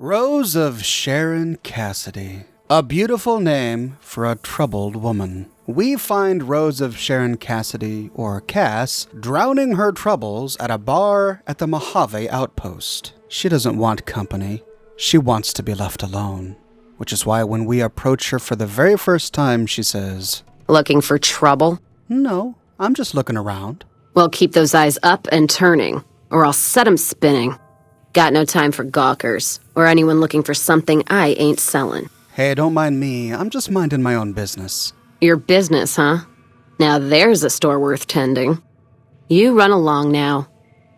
Rose of Sharon Cassidy. A beautiful name for a troubled woman. We find Rose of Sharon Cassidy, or Cass, drowning her troubles at a bar at the Mojave Outpost. She doesn't want company. She wants to be left alone. Which is why when we approach her for the very first time, she says, "Looking for trouble?" "No, I'm just looking around." Well, keep those eyes up and turning, or I'll set 'em spinning. Got no time for gawkers, or anyone looking for something I ain't selling. Hey, don't mind me. I'm just minding my own business. Your business, huh? Now there's a store worth tending. You run along now.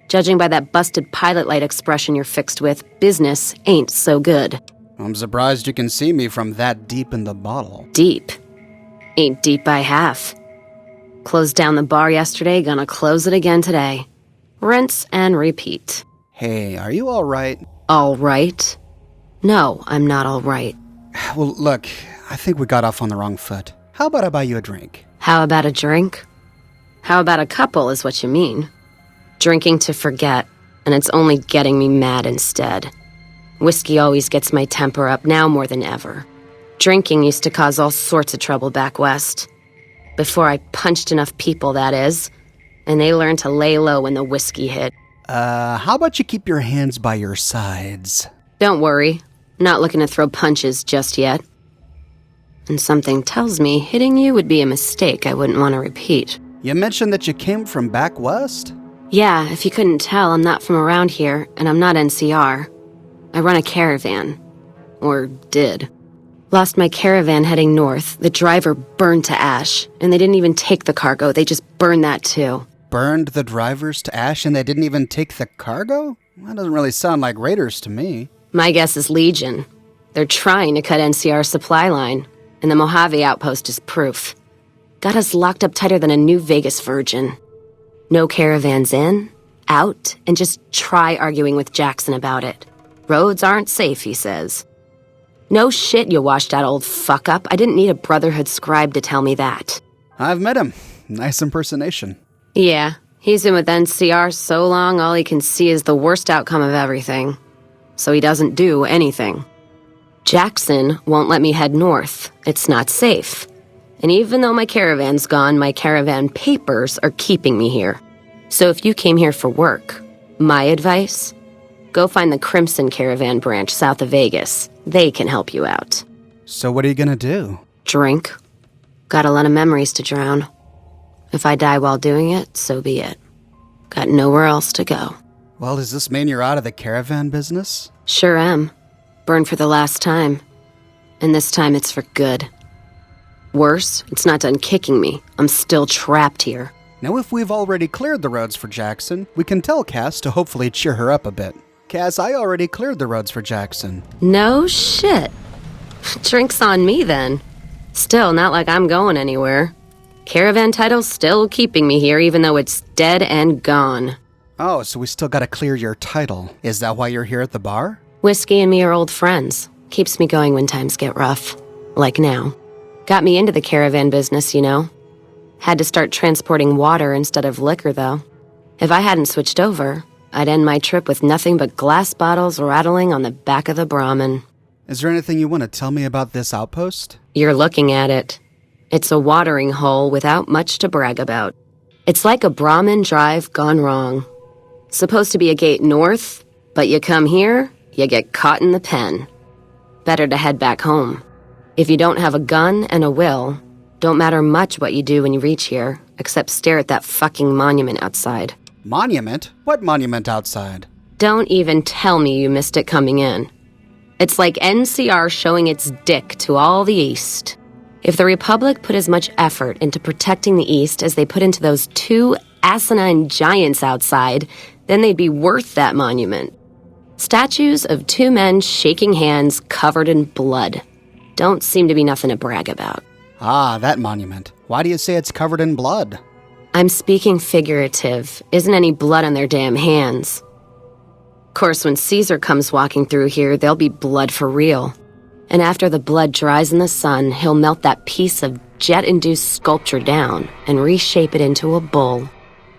Judging by that busted pilot light expression you're fixed with, business ain't so good. I'm surprised you can see me from that deep in the bottle. Deep? Ain't deep by half. Closed down the bar yesterday, gonna close it again today. Rinse and repeat. Hey, are you all right? All right? No, I'm not all right. Well, look, I think we got off on the wrong foot. How about I buy you a drink? How about a drink? How about a couple is what you mean. Drinking to forget, and it's only getting me mad instead. Whiskey always gets my temper up, now more than ever. Drinking used to cause all sorts of trouble back west. Before I punched enough people, that is. And they learned to lay low when the whiskey hit. How about you keep your hands by your sides? Don't worry. Not looking to throw punches just yet. And something tells me hitting you would be a mistake I wouldn't want to repeat. You mentioned that you came from back west? Yeah, if you couldn't tell, I'm not from around here, and I'm not NCR. I run a caravan. Or did. Lost my caravan heading north. The driver burned to ash, and they didn't even take the cargo. They just burned that too. Burned the drivers to ash and they didn't even take the cargo? That doesn't really sound like raiders to me. My guess is Legion. They're trying to cut NCR's supply line, and the Mojave Outpost is proof. Got us locked up tighter than a New Vegas virgin. No caravans in, out, and just try arguing with Jackson about it. Roads aren't safe, he says. No shit, you washed out old fuck-up. I didn't need a Brotherhood scribe to tell me that. I've met him. Nice impersonation. Yeah, he's been with NCR so long all he can see is the worst outcome of everything. So he doesn't do anything. Jackson won't let me head north. It's not safe. And even though my caravan's gone, my caravan papers are keeping me here. So if you came here for work, my advice? Go find the Crimson Caravan branch south of Vegas. They can help you out. So what are you gonna do? Drink. Got a lot of memories to drown. If I die while doing it, so be it. Got nowhere else to go. Well, does this mean you're out of the caravan business? Sure am. Burned for the last time. And this time it's for good. Worse, it's not done kicking me. I'm still trapped here. Now, if we've already cleared the roads for Jackson, we can tell Cass to hopefully cheer her up a bit. Cass, I already cleared the roads for Jackson. No shit. Drink's on me then. Still, not like I'm going anywhere. Caravan title's still keeping me here, even though it's dead and gone. Oh, so we still gotta clear your title. Is that why you're here at the bar? Whiskey and me are old friends. Keeps me going when times get rough. Like now. Got me into the caravan business, you know. Had to start transporting water instead of liquor, though. If I hadn't switched over, I'd end my trip with nothing but glass bottles rattling on the back of the Brahmin. Is there anything you want to tell me about this outpost? You're looking at it. It's a watering hole without much to brag about. It's like a Brahmin drive gone wrong. Supposed to be a gate north, but you come here, you get caught in the pen. Better to head back home. If you don't have a gun and a will, don't matter much what you do when you reach here, except stare at that fucking monument outside. Monument? What monument outside? Don't even tell me you missed it coming in. It's like NCR showing its dick to all the East. If the Republic put as much effort into protecting the East as they put into those two asinine giants outside, then they'd be worth that monument. Statues of two men shaking hands covered in blood. Don't seem to be nothing to brag about. Ah, that monument. Why do you say it's covered in blood? I'm speaking figurative. Isn't any blood on their damn hands. Of course, when Caesar comes walking through here, there'll be blood for real. And after the blood dries in the sun, he'll melt that piece of jet-induced sculpture down and reshape it into a bull,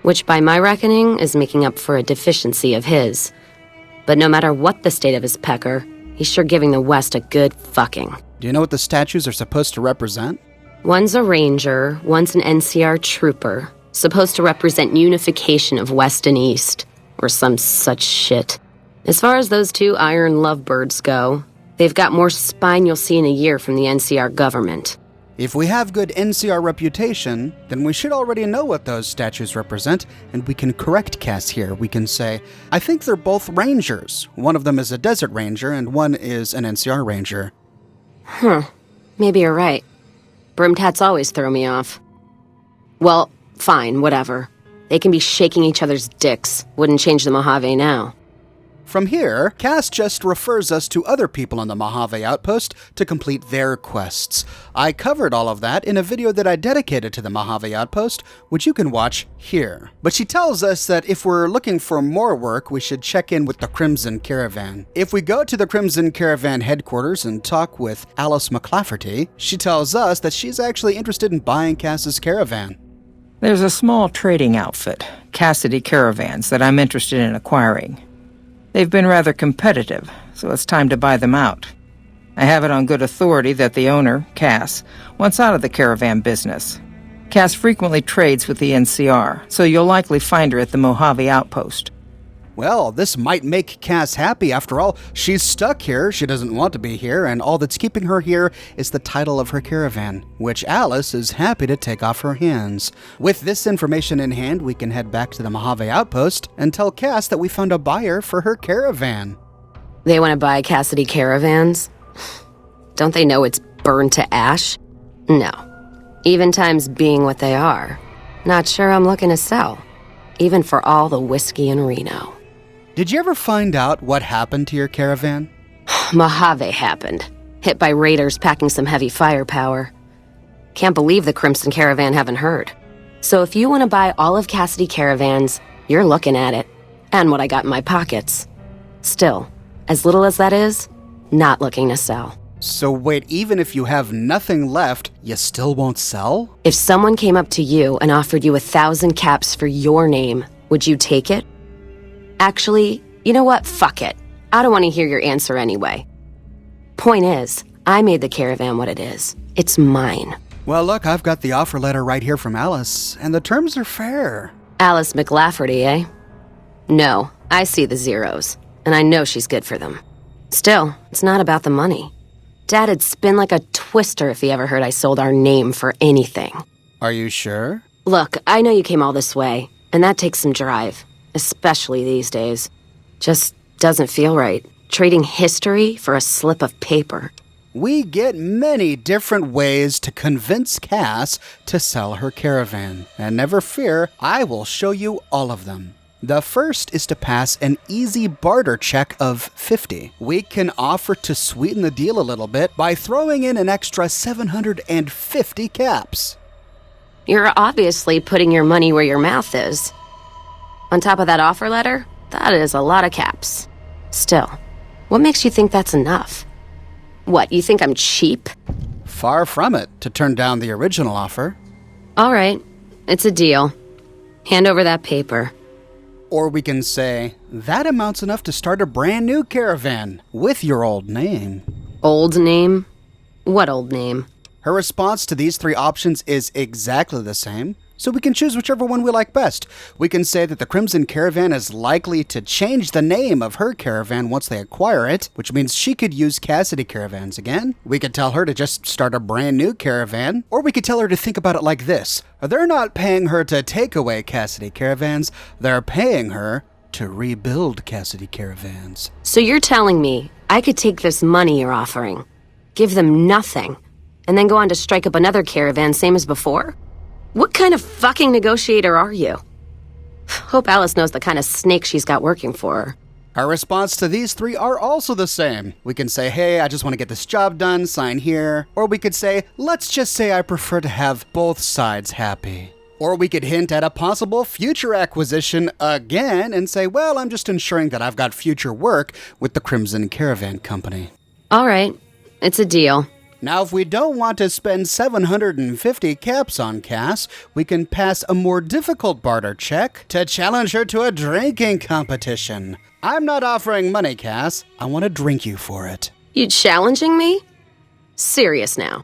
which by my reckoning is making up for a deficiency of his. But no matter what the state of his pecker, He's sure giving the West a good fucking. Do you know what the statues are supposed to represent? One's a ranger, one's an NCR trooper. Supposed to represent unification of West and East. Or some such shit. As far as those two iron lovebirds go, they've got more spine you'll see in a year from the NCR government. If we have good NCR reputation, then we should already know what those statues represent, and we can correct Cass here. We can say, I think they're both rangers. One of them is a desert ranger, and one is an NCR ranger. Maybe you're right. Brimtats always throw me off. Well, fine, whatever. They can be shaking each other's dicks. Wouldn't change the Mojave now. From here, Cass just refers us to other people on the Mojave Outpost to complete their quests. I covered all of that in a video that I dedicated to the Mojave Outpost, which you can watch here. But she tells us that if we're looking for more work, we should check in with the Crimson Caravan. If we go to the Crimson Caravan headquarters and talk with Alice McLafferty, she tells us that she's actually interested in buying Cass's caravan. There's a small trading outfit, Cassidy Caravans, that I'm interested in acquiring. They've been rather competitive, so it's time to buy them out. I have it on good authority that the owner, Cass, wants out of the caravan business. Cass frequently trades with the NCR, so you'll likely find her at the Mojave Outpost. Well, this might make Cass happy. After all, she's stuck here, she doesn't want to be here, and all that's keeping her here is the title of her caravan, which Alice is happy to take off her hands. With this information in hand, we can head back to the Mojave Outpost and tell Cass that we found a buyer for her caravan. They want to buy Cassidy Caravans? Don't they know it's burned to ash? No. Even times being what they are. Not sure I'm looking to sell. Even for all the whiskey in Reno. Did you ever find out what happened to your caravan? Mojave happened. Hit by raiders packing some heavy firepower. Can't believe the Crimson Caravan haven't heard. So if you want to buy all of Cassidy Caravans, you're looking at it. And what I got in my pockets. Still, as little as that is, not looking to sell. So wait, even if you have nothing left, you still won't sell? If someone came up to you and offered you 1,000 caps for your name, would you take it? Actually, you know what? Fuck it. I don't want to hear your answer anyway. Point is, I made the caravan what it is. It's mine. Well, look, I've got the offer letter right here from Alice, and the terms are fair. Alice McLafferty, eh? No, I see the zeros, and I know she's good for them. Still, it's not about the money. Dad'd spin like a twister if he ever heard I sold our name for anything. Are you sure? Look, I know you came all this way, and that takes some drive. Especially these days. Just doesn't feel right. Trading history for a slip of paper. We get many different ways to convince Cass to sell her caravan. And never fear, I will show you all of them. The first is to pass an easy barter check of 50. We can offer to sweeten the deal a little bit by throwing in an extra 750 caps. You're obviously putting your money where your mouth is. On top of that offer letter, that is a lot of caps. Still, what makes you think that's enough? What, you think I'm cheap? Far from it, to turn down the original offer. All right, it's a deal. Hand over that paper. Or we can say, that amount's enough to start a brand new caravan with your old name. Old name? What old name? Her response to these three options is exactly the same, so we can choose whichever one we like best. We can say that the Crimson Caravan is likely to change the name of her caravan once they acquire it, which means she could use Cassidy Caravans again. We could tell her to just start a brand new caravan, or we could tell her to think about it like this. They're not paying her to take away Cassidy Caravans, they're paying her to rebuild Cassidy Caravans. So you're telling me I could take this money you're offering, give them nothing, and then go on to strike up another caravan same as before? What kind of fucking negotiator are you? Hope Alice knows the kind of snake she's got working for her. Our response to these three are also the same. We can say, hey, I just want to get this job done, sign here. Or we could say, let's just say I prefer to have both sides happy. Or we could hint at a possible future acquisition again and say, well, I'm just ensuring that I've got future work with the Crimson Caravan Company. All right, it's a deal. Now, if we don't want to spend 750 caps on Cass, we can pass a more difficult barter check to challenge her to a drinking competition. I'm not offering money, Cass. I want to drink you for it. You challenging me? Serious now.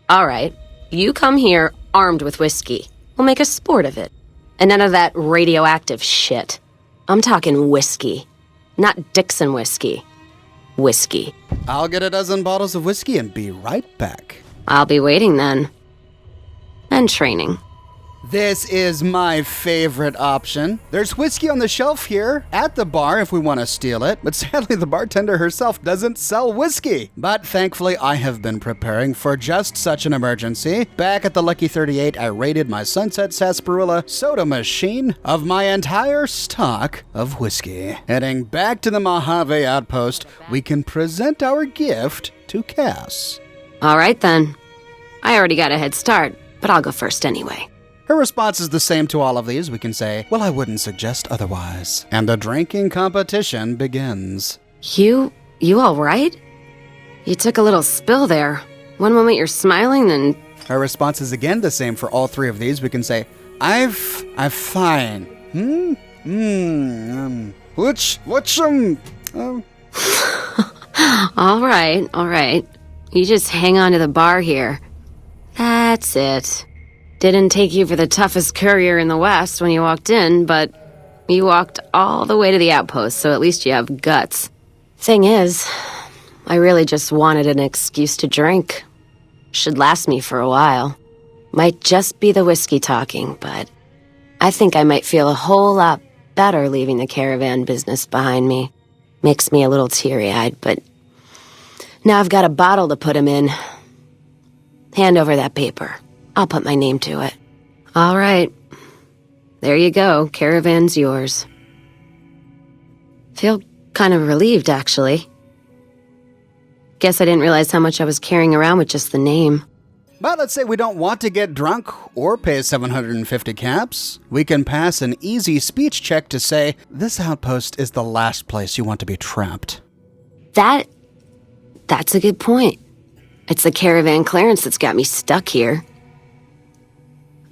All right, you come here armed with whiskey. We'll make a sport of it. And none of that radioactive shit. I'm talking whiskey. Not Dixon whiskey. Whiskey. I'll get a dozen bottles of whiskey and be right back. I'll be waiting then. And training. This is my favorite option. There's whiskey on the shelf here at the bar if we want to steal it, but sadly the bartender herself doesn't sell whiskey. But thankfully I have been preparing for just such an emergency. Back at the Lucky 38, I raided my Sunset Sarsaparilla soda machine of my entire stock of whiskey. Heading back to the Mojave Outpost, we can present our gift to Cass. All right then. I already got a head start, but I'll go first anyway. Her response is the same to all of these. We can say, well, I wouldn't suggest otherwise. And the drinking competition begins. You all right? You took a little spill there. One moment you're smiling, then... Her response is again the same for all three of these. We can say, I'm fine. All right. You just hang on to the bar here. That's it. Didn't take you for the toughest courier in the West when you walked in, but you walked all the way to the Outpost, so at least you have guts. Thing is, I really just wanted an excuse to drink. Should last me for a while. Might just be the whiskey talking, but I think I might feel a whole lot better leaving the Caravan business behind me. Makes me a little teary-eyed, but now I've got a bottle to put him in. Hand over that paper. I'll put my name to it. All right. There you go. Caravan's yours. Feel kind of relieved, actually. Guess I didn't realize how much I was carrying around with just the name. But let's say we don't want to get drunk or pay 750 caps. We can pass an easy speech check to say, this outpost is the last place you want to be trapped. That's a good point. It's the Caravan clearance that's got me stuck here.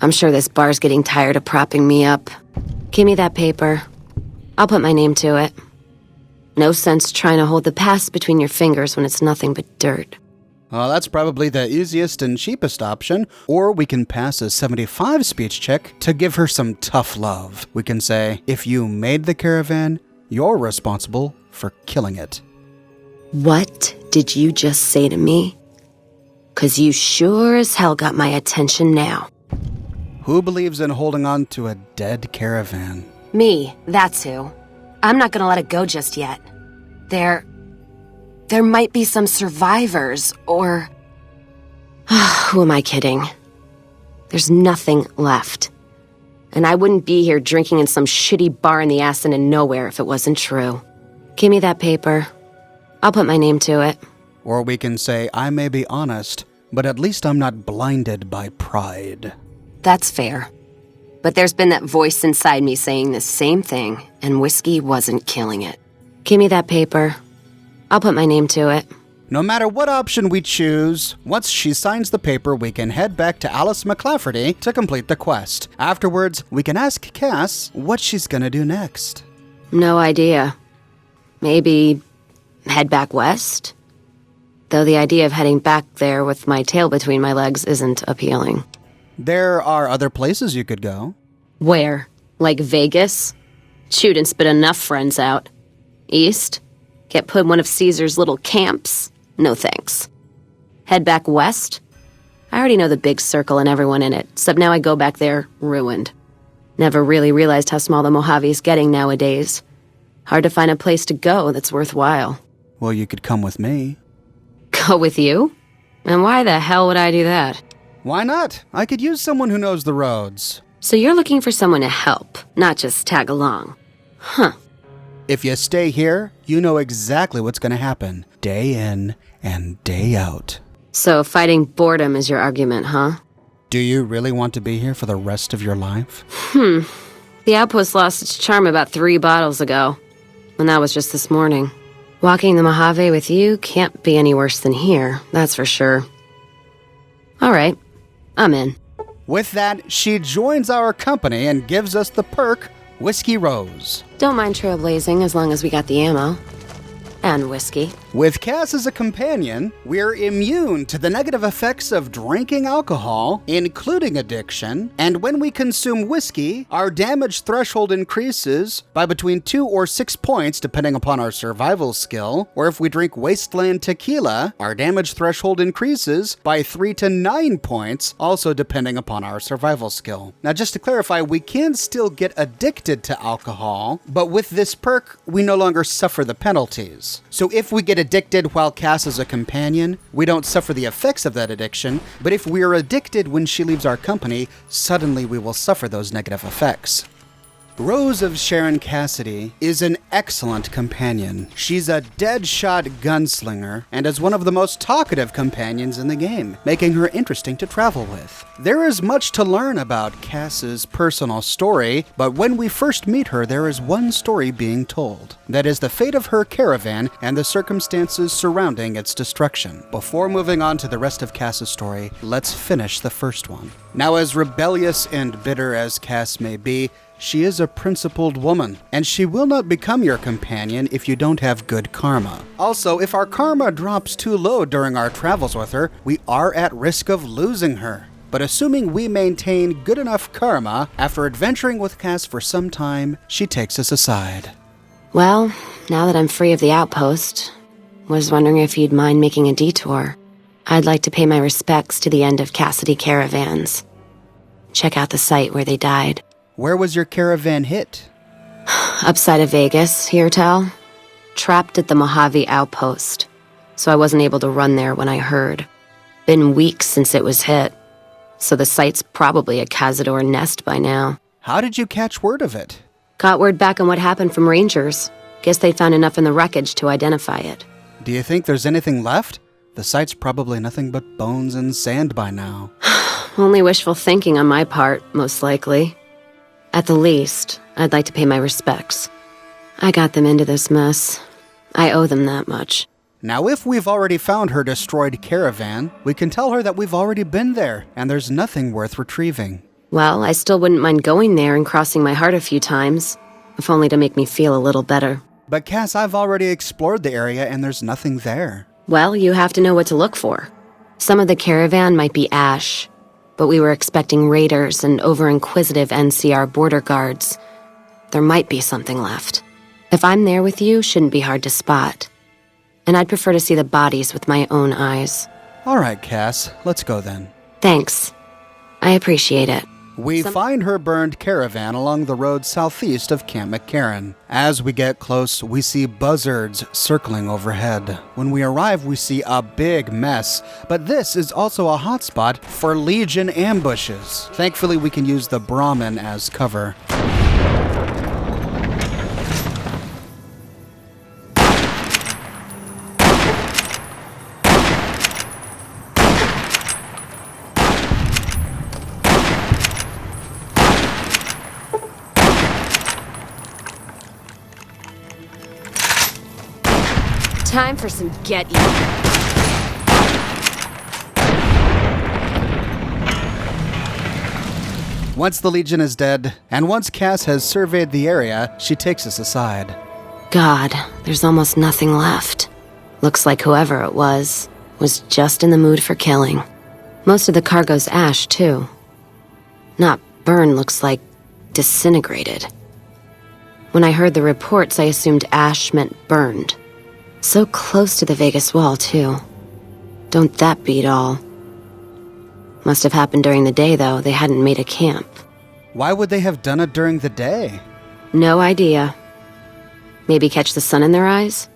I'm sure this bar's getting tired of propping me up. Give me that paper. I'll put my name to it. No sense trying to hold the past between your fingers when it's nothing but dirt. Well, that's probably the easiest and cheapest option. Or we can pass a 75 speech check to give her some tough love. We can say, if you made the Caravan, you're responsible for killing it. What did you just say to me? 'Cause you sure as hell got my attention now. Who believes in holding on to a dead Caravan? Me, that's who. I'm not gonna let it go just yet. There might be some survivors, or... Who am I kidding? There's nothing left. And I wouldn't be here drinking in some shitty bar in the ass and in nowhere if it wasn't true. Give me that paper. I'll put my name to it. Or we can say, I may be honest, but at least I'm not blinded by pride. That's fair. But there's been that voice inside me saying the same thing, and whiskey wasn't killing it. Give me that paper. I'll put my name to it. No matter what option we choose, once she signs the paper, we can head back to Alice McClafferty to complete the quest. Afterwards, we can ask Cass what she's gonna do next. No idea. Maybe head back west? Though the idea of heading back there with my tail between my legs isn't appealing. There are other places you could go. Where? Like Vegas? Shoot and spit enough friends out. East? Get put in one of Caesar's little camps? No thanks. Head back west? I already know the big circle and everyone in it, except now I go back there ruined. Never really realized how small the Mojave's getting nowadays. Hard to find a place to go that's worthwhile. Well, you could come with me. Go with you? And why the hell would I do that? Why not? I could use someone who knows the roads. So you're looking for someone to help, not just tag along. Huh. If you stay here, you know exactly what's going to happen, day in and day out. So fighting boredom is your argument, huh? Do you really want to be here for the rest of your life? The Outpost lost its charm about 3 bottles ago. And that was just this morning. Walking the Mojave with you can't be any worse than here, that's for sure. All right, I'm in. With that, she joins our company and gives us the perk, Whiskey Rose. Don't mind trailblazing as long as we got the ammo. And whiskey. With Cass as a companion, we're immune to the negative effects of drinking alcohol, including addiction, and when we consume whiskey, our damage threshold increases by between 2 or 6 points depending upon our survival skill, or if we drink wasteland tequila, our damage threshold increases by 3 to 9 points, also depending upon our survival skill. Now just to clarify, we can still get addicted to alcohol, but with this perk, we no longer suffer the penalties. So if we get addicted while Cass is a companion, we don't suffer the effects of that addiction, but if we are addicted when she leaves our company, suddenly we will suffer those negative effects. Rose of Sharon Cassidy is an excellent companion. She's a dead-shot gunslinger and is one of the most talkative companions in the game, making her interesting to travel with. There is much to learn about Cass's personal story, but when we first meet her, there is one story being told. That is the fate of her caravan and the circumstances surrounding its destruction. Before moving on to the rest of Cass's story, let's finish the first one. Now, as rebellious and bitter as Cass may be, she is a principled woman, and she will not become your companion if you don't have good karma. Also, if our karma drops too low during our travels with her, we are at risk of losing her. But assuming we maintain good enough karma, after adventuring with Cass for some time, she takes us aside. Well, now that I'm free of the outpost, was wondering if you'd mind making a detour. I'd like to pay my respects to the end of Cassidy caravans. Check out the site where they died. Where was your caravan hit? Upside of Vegas, hear tell? Trapped at the Mojave Outpost, so I wasn't able to run there when I heard. Been weeks since it was hit, so the site's probably a cazador nest by now. How did you catch word of it? Got word back on what happened from rangers. Guess they found enough in the wreckage to identify it. Do you think there's anything left? The site's probably nothing but bones and sand by now. Only wishful thinking on my part, most likely. At the least, I'd like to pay my respects. I got them into this mess. I owe them that much. Now, if we've already found her destroyed caravan, we can tell her that we've already been there, and there's nothing worth retrieving. Well, I still wouldn't mind going there and crossing my heart a few times, if only to make me feel a little better. But Cass, I've already explored the area, and there's nothing there. Well, you have to know what to look for. Some of the caravan might be ash, but we were expecting raiders and over-inquisitive NCR border guards. There might be something left. If I'm there with you, shouldn't be hard to spot. And I'd prefer to see the bodies with my own eyes. All right, Cass, let's go then. Thanks. I appreciate it. We find her burned caravan along the road southeast of Camp McCarran. As we get close, we see buzzards circling overhead. When we arrive, we see a big mess, but this is also a hotspot for Legion ambushes. Thankfully, we can use the Brahmin as cover. Time for some get-even. Once the Legion is dead, and once Cass has surveyed the area, she takes us aside. God, there's almost nothing left. Looks like whoever it was just in the mood for killing. Most of the cargo's ash, too. Not burned, looks like disintegrated. When I heard the reports, I assumed ash meant burned. So close to the Vegas wall, too. Don't that beat all? Must have happened during the day, though. They hadn't made a camp. Why would they have done it during the day? No idea. Maybe catch the sun in their eyes?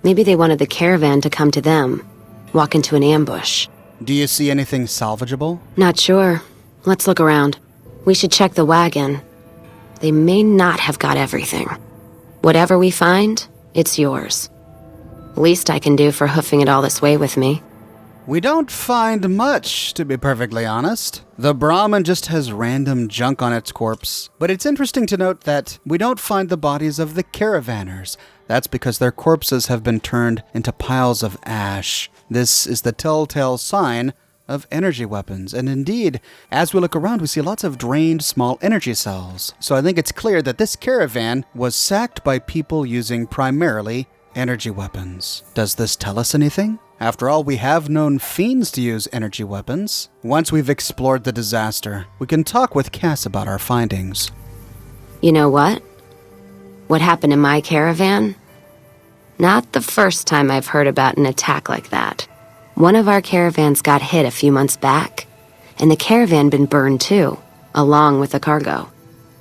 Maybe they wanted the caravan to come to them, walk into an ambush. Do you see anything salvageable? Not sure. Let's look around. We should check the wagon. They may not have got everything. Whatever we find, it's yours. Least I can do for hoofing it all this way with me. We don't find much, to be perfectly honest. The Brahmin just has random junk on its corpse. But it's interesting to note that we don't find the bodies of the caravanners. That's because their corpses have been turned into piles of ash. This is the telltale sign of energy weapons. And indeed, as we look around, we see lots of drained small energy cells. So I think it's clear that this caravan was sacked by people using primarily energy weapons. Does this tell us anything? After all, we have known fiends to use energy weapons. Once we've explored the disaster, we can talk with Cass about our findings. You know what? What happened in my caravan? Not the first time I've heard about an attack like that. One of our caravans got hit a few months back, and the caravan been burned too, along with the cargo.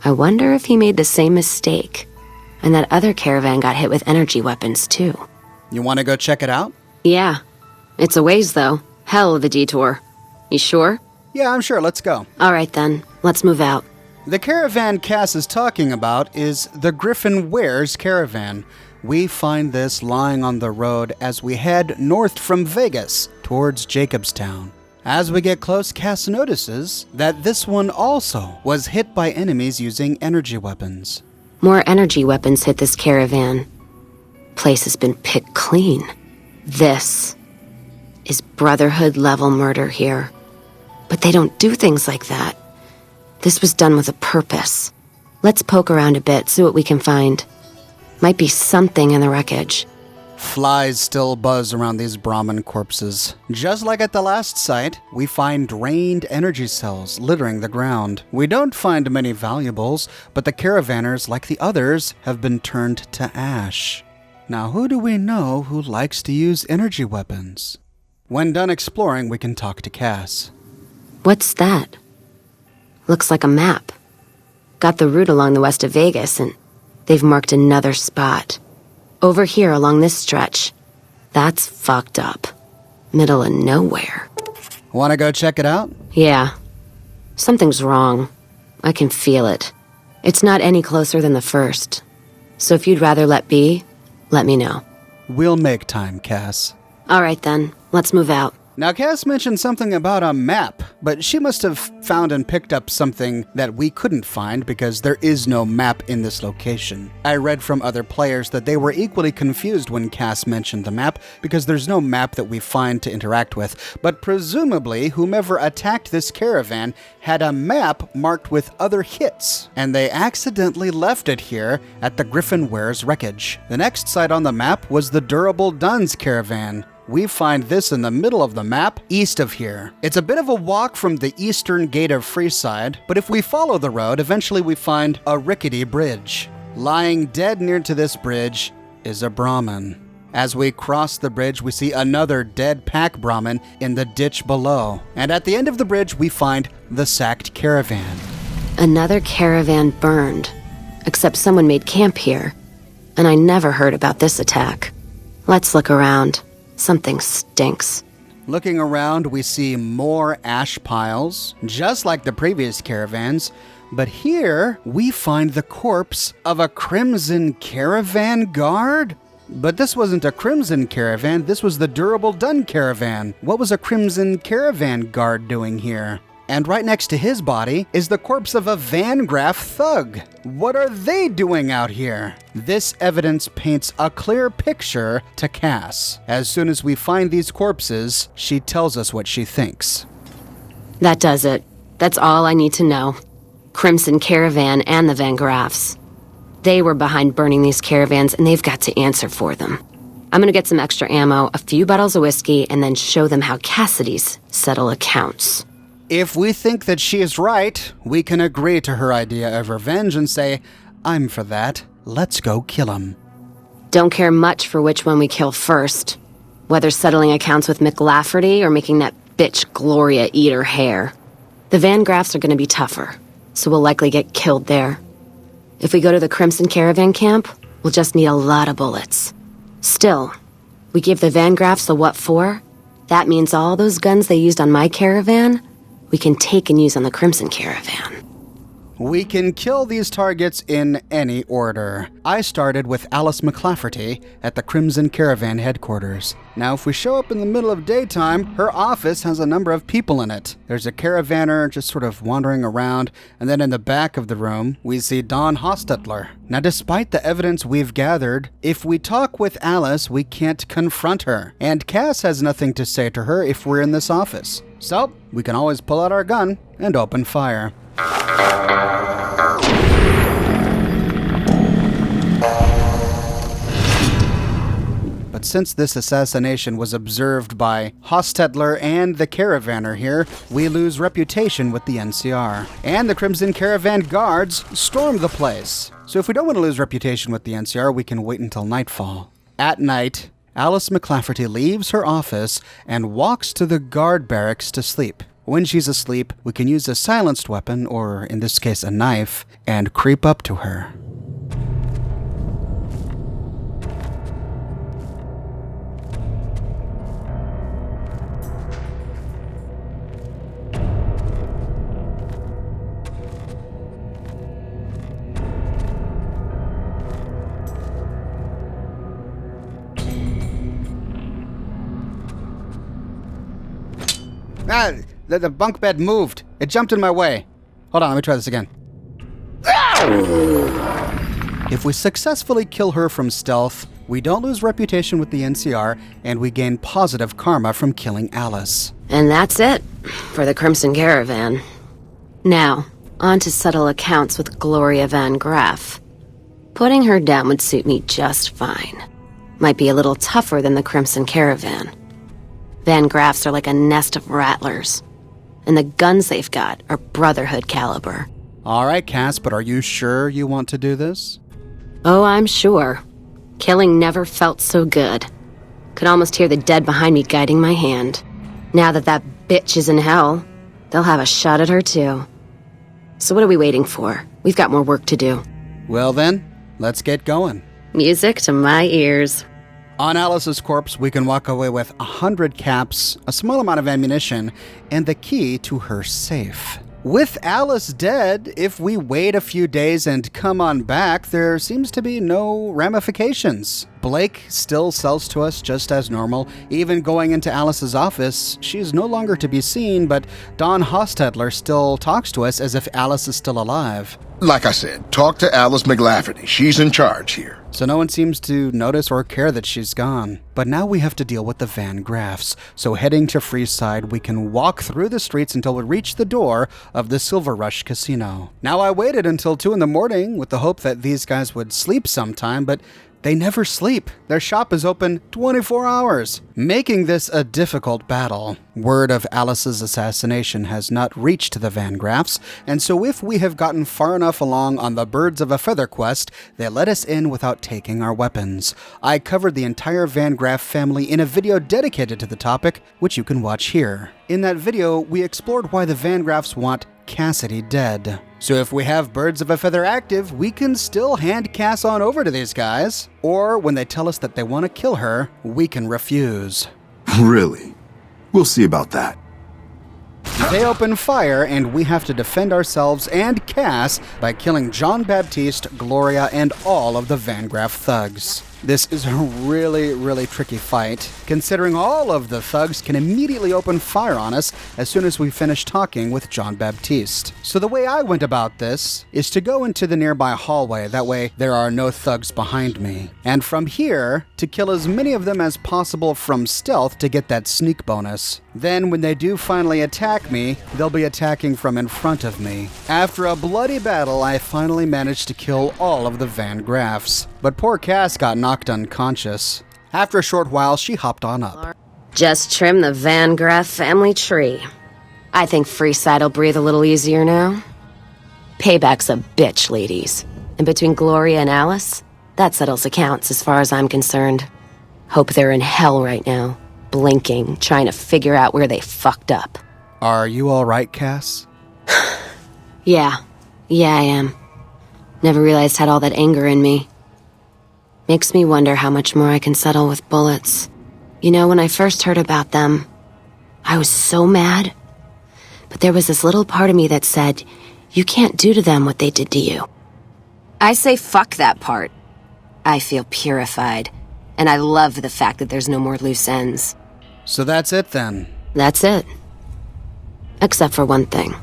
I wonder if he made the same mistake, and that other caravan got hit with energy weapons too. You want to go check it out? Yeah. It's a ways, though. Hell of a detour. You sure? Yeah, I'm sure. Let's go. All right, then. Let's move out. The caravan Cass is talking about is the Griffin Wares caravan. We find this lying on the road as we head north from Vegas towards Jacobstown. As we get close, Cass notices that this one also was hit by enemies using energy weapons. More energy weapons hit this caravan. Place has been picked clean. This is Brotherhood-level murder here. But they don't do things like that. This was done with a purpose. Let's poke around a bit, see what we can find. Might be something in the wreckage. Flies still buzz around these Brahmin corpses. Just like at the last site, we find drained energy cells littering the ground. We don't find many valuables, but the caravanners, like the others, have been turned to ash. Now, who do we know who likes to use energy weapons? When done exploring, we can talk to Cass. What's that? Looks like a map. Got the route along the west of Vegas, and they've marked another spot. Over here along this stretch. That's fucked up. Middle of nowhere. Want to go check it out? Yeah. Something's wrong. I can feel it. It's not any closer than the first. So if you'd rather let be, let me know. We'll make time, Cass. All right, then. Let's move out. Now, Cass mentioned something about a map, but she must have found and picked up something that we couldn't find because there is no map in this location. I read from other players that they were equally confused when Cass mentioned the map because there's no map that we find to interact with, but presumably whomever attacked this caravan had a map marked with other hits, and they accidentally left it here at the Griffin Wares wreckage. The next site on the map was the Durable Duns caravan. We find this in the middle of the map, east of here. It's a bit of a walk from the eastern gate of Freeside, but if we follow the road, eventually we find a rickety bridge. Lying dead near to this bridge is a Brahmin. As we cross the bridge, we see another dead pack Brahmin in the ditch below. And at the end of the bridge, we find the sacked caravan. Another caravan burned, except someone made camp here. And I never heard about this attack. Let's look around. Something stinks. Looking around, we see more ash piles, just like the previous caravans, but here we find the corpse of a Crimson Caravan guard? But this wasn't a Crimson Caravan, this was the Durable Dun caravan. What was a Crimson Caravan guard doing here? And right next to his body is the corpse of a Van Graff thug. What are they doing out here? This evidence paints a clear picture to Cass. As soon as we find these corpses, she tells us what she thinks. That does it. That's all I need to know. Crimson Caravan and the Van Graffs. They were behind burning these caravans, and they've got to answer for them. I'm gonna get some extra ammo, a few bottles of whiskey, and then show them how Cassidy's settle accounts. If we think that she is right, we can agree to her idea of revenge and say, I'm for that. Let's go kill him. Don't care much for which one we kill first. Whether settling accounts with McLafferty or making that bitch Gloria eat her hair. The Van Graffs are gonna be tougher, so we'll likely get killed there. If we go to the Crimson Caravan camp, we'll just need a lot of bullets. Still, we give the Van Graffs the what for? That means all those guns they used on my caravan, we can take and use on the Crimson Caravan. We can kill these targets in any order. I started with Alice McClafferty at the Crimson Caravan headquarters. Now, if we show up in the middle of daytime, her office has a number of people in it. There's a caravaner just sort of wandering around, and then in the back of the room, we see Don Hostetler. Now, despite the evidence we've gathered, if we talk with Alice, we can't confront her, and Cass has nothing to say to her if we're in this office. So, we can always pull out our gun and open fire. But since this assassination was observed by Hostetler and the Caravaner here, we lose reputation with the NCR. And the Crimson Caravan guards storm the place. So if we don't want to lose reputation with the NCR, we can wait until nightfall. At night, Alice McClafferty leaves her office and walks to the guard barracks to sleep. When she's asleep, we can use a silenced weapon, or in this case a knife, and creep up to her. The bunk bed moved. It jumped in my way. Hold on, let me try this again. If we successfully kill her from stealth, we don't lose reputation with the NCR, and we gain positive karma from killing Alice. And that's it for the Crimson Caravan. Now, on to settle accounts with Gloria Van Graff. Putting her down would suit me just fine. Might be a little tougher than the Crimson Caravan. Van Graffs are like a nest of rattlers. And the guns they've got are Brotherhood caliber. All right, Cass, but are you sure you want to do this? Oh, I'm sure. Killing never felt so good. Could almost hear the dead behind me guiding my hand. Now that bitch is in hell, they'll have a shot at her too. So what are we waiting for? We've got more work to do. Well then, let's get going. Music to my ears. On Alice's corpse, we can walk away with 100 caps, a small amount of ammunition, and the key to her safe. With Alice dead, if we wait a few days and come on back, there seems to be no ramifications. Blake still sells to us just as normal. Even going into Alice's office, she's no longer to be seen, but Don Hostetler still talks to us as if Alice is still alive. Like I said, talk to Alice McLafferty. She's in charge here. So no one seems to notice or care that she's gone. But now we have to deal with the Van Graffs. So heading to Freeside, we can walk through the streets until we reach the door of the Silver Rush Casino. Now I waited until 2 in the morning with the hope that these guys would sleep sometime, but they never sleep. Their shop is open 24 hours, making this a difficult battle. Word of Alice's assassination has not reached the Van Graffs, and so if we have gotten far enough along on the Birds of a Feather quest, they let us in without taking our weapons. I covered the entire Van Graff family in a video dedicated to the topic, which you can watch here. In that video, we explored why the Van Graffs want Cassidy dead. So if we have Birds of a Feather active, we can still hand Cass on over to these guys. Or when they tell us that they want to kill her, we can refuse. Really? We'll see about that. They open fire, and we have to defend ourselves and Cass by killing John Baptiste, Gloria, and all of the Van Graff thugs. This is a really, really tricky fight, considering all of the thugs can immediately open fire on us as soon as we finish talking with John Baptiste. So the way I went about this is to go into the nearby hallway, that way there are no thugs behind me. And from here, to kill as many of them as possible from stealth to get that sneak bonus. Then when they do finally attack me, they'll be attacking from in front of me. After a bloody battle, I finally managed to kill all of the Van Graffs. But poor Cass got knocked unconscious. After a short while, she hopped on up. Just trim the Van Graff family tree. I think Freeside'll breathe a little easier now. Payback's a bitch, ladies. And between Gloria and Alice, that settles accounts as far as I'm concerned. Hope they're in hell right now, blinking, trying to figure out where they fucked up. Are you all right, Cass? Yeah, I am. Never realized I had all that anger in me. Makes me wonder how much more I can settle with bullets. You know, when I first heard about them, I was so mad. But there was this little part of me that said, You can't do to them what they did to you. I say fuck that part. I feel purified, and I love the fact that there's no more loose ends. So that's it then? That's it. Except for one thing.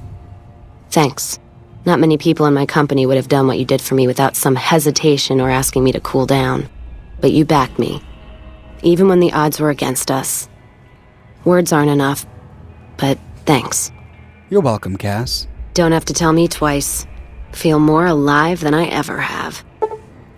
Thanks. Not many people in my company would have done what you did for me without some hesitation or asking me to cool down. But you backed me. Even when the odds were against us. Words aren't enough, but thanks. You're welcome, Cass. Don't have to tell me twice. Feel more alive than I ever have.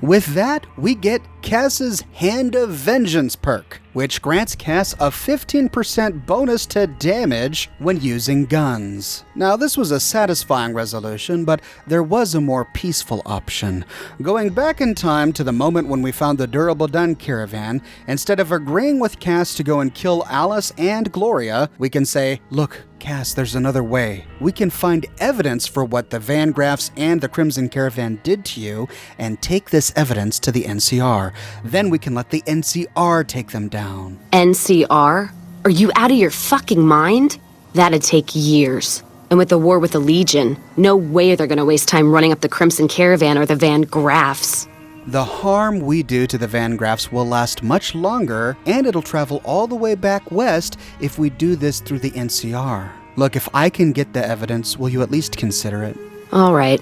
With that, we get Cass's Hand of Vengeance perk, which grants Cass a 15% bonus to damage when using guns. Now, this was a satisfying resolution, but there was a more peaceful option. Going back in time to the moment when we found the durable dun caravan, instead of agreeing with Cass to go and kill Alice and Gloria, we can say, look, Cass, there's another way. We can find evidence for what the Van Graffs and the Crimson Caravan did to you and take this evidence to the NCR. Then we can let the NCR take them down. NCR? Are you out of your fucking mind? That'd take years. And with the war with the Legion, no way they're gonna waste time running up the Crimson Caravan or the Van Graffs. The harm we do to the Van Graffs will last much longer, and it'll travel all the way back west if we do this through the NCR. Look, if I can get the evidence, will you at least consider it? All right.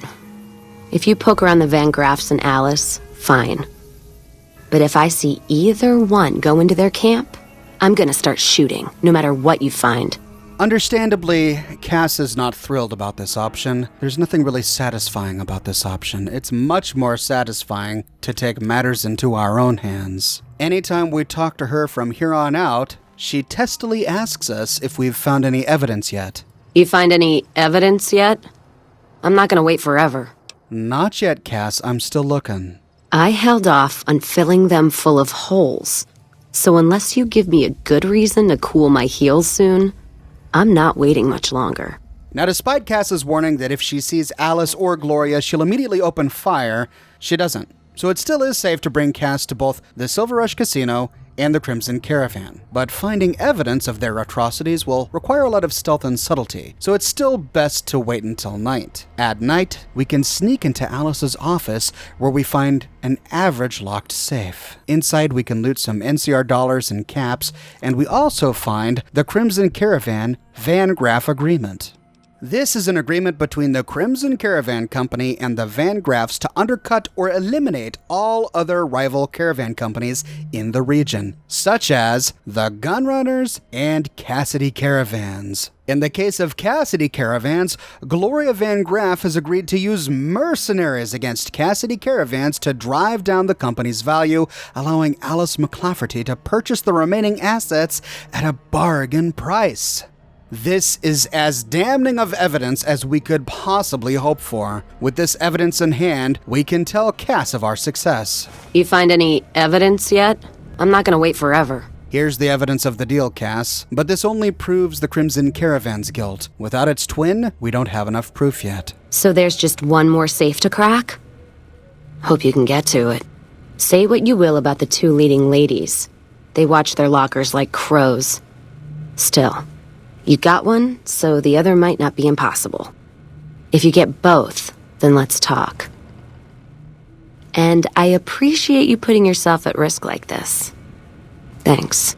If you poke around the Van Graffs and Alice, fine. But if I see either one go into their camp, I'm gonna start shooting, no matter what you find. Understandably, Cass is not thrilled about this option. There's nothing really satisfying about this option. It's much more satisfying to take matters into our own hands. Anytime we talk to her from here on out, she testily asks us if we've found any evidence yet. You find any evidence yet? I'm not gonna wait forever. Not yet, Cass. I'm still looking. I held off on filling them full of holes. So unless you give me a good reason to cool my heels soon, I'm not waiting much longer. Now, despite Cass's warning that if she sees Alice or Gloria, she'll immediately open fire, she doesn't. So it still is safe to bring Cass to both the Silver Rush Casino and the Crimson Caravan. But finding evidence of their atrocities will require a lot of stealth and subtlety, so it's still best to wait until night. At night, we can sneak into Alice's office where we find an average locked safe. Inside, we can loot some NCR dollars and caps, and we also find the Crimson Caravan Van Graff Agreement. This is an agreement between the Crimson Caravan Company and the Van Graffs to undercut or eliminate all other rival caravan companies in the region, such as the Gunrunners and Cassidy Caravans. In the case of Cassidy Caravans, Gloria Van Graff has agreed to use mercenaries against Cassidy Caravans to drive down the company's value, allowing Alice McLafferty to purchase the remaining assets at a bargain price. This is as damning of evidence as we could possibly hope for. With this evidence in hand, we can tell Cass of our success. You find any evidence yet? I'm not gonna wait forever. Here's the evidence of the deal, Cass, but this only proves the Crimson Caravan's guilt. Without its twin, we don't have enough proof yet. So there's just one more safe to crack? Hope you can get to it. Say what you will about the two leading ladies. They watch their lockers like crows. Still, you got one, so the other might not be impossible. If you get both, then let's talk. And I appreciate you putting yourself at risk like this. Thanks.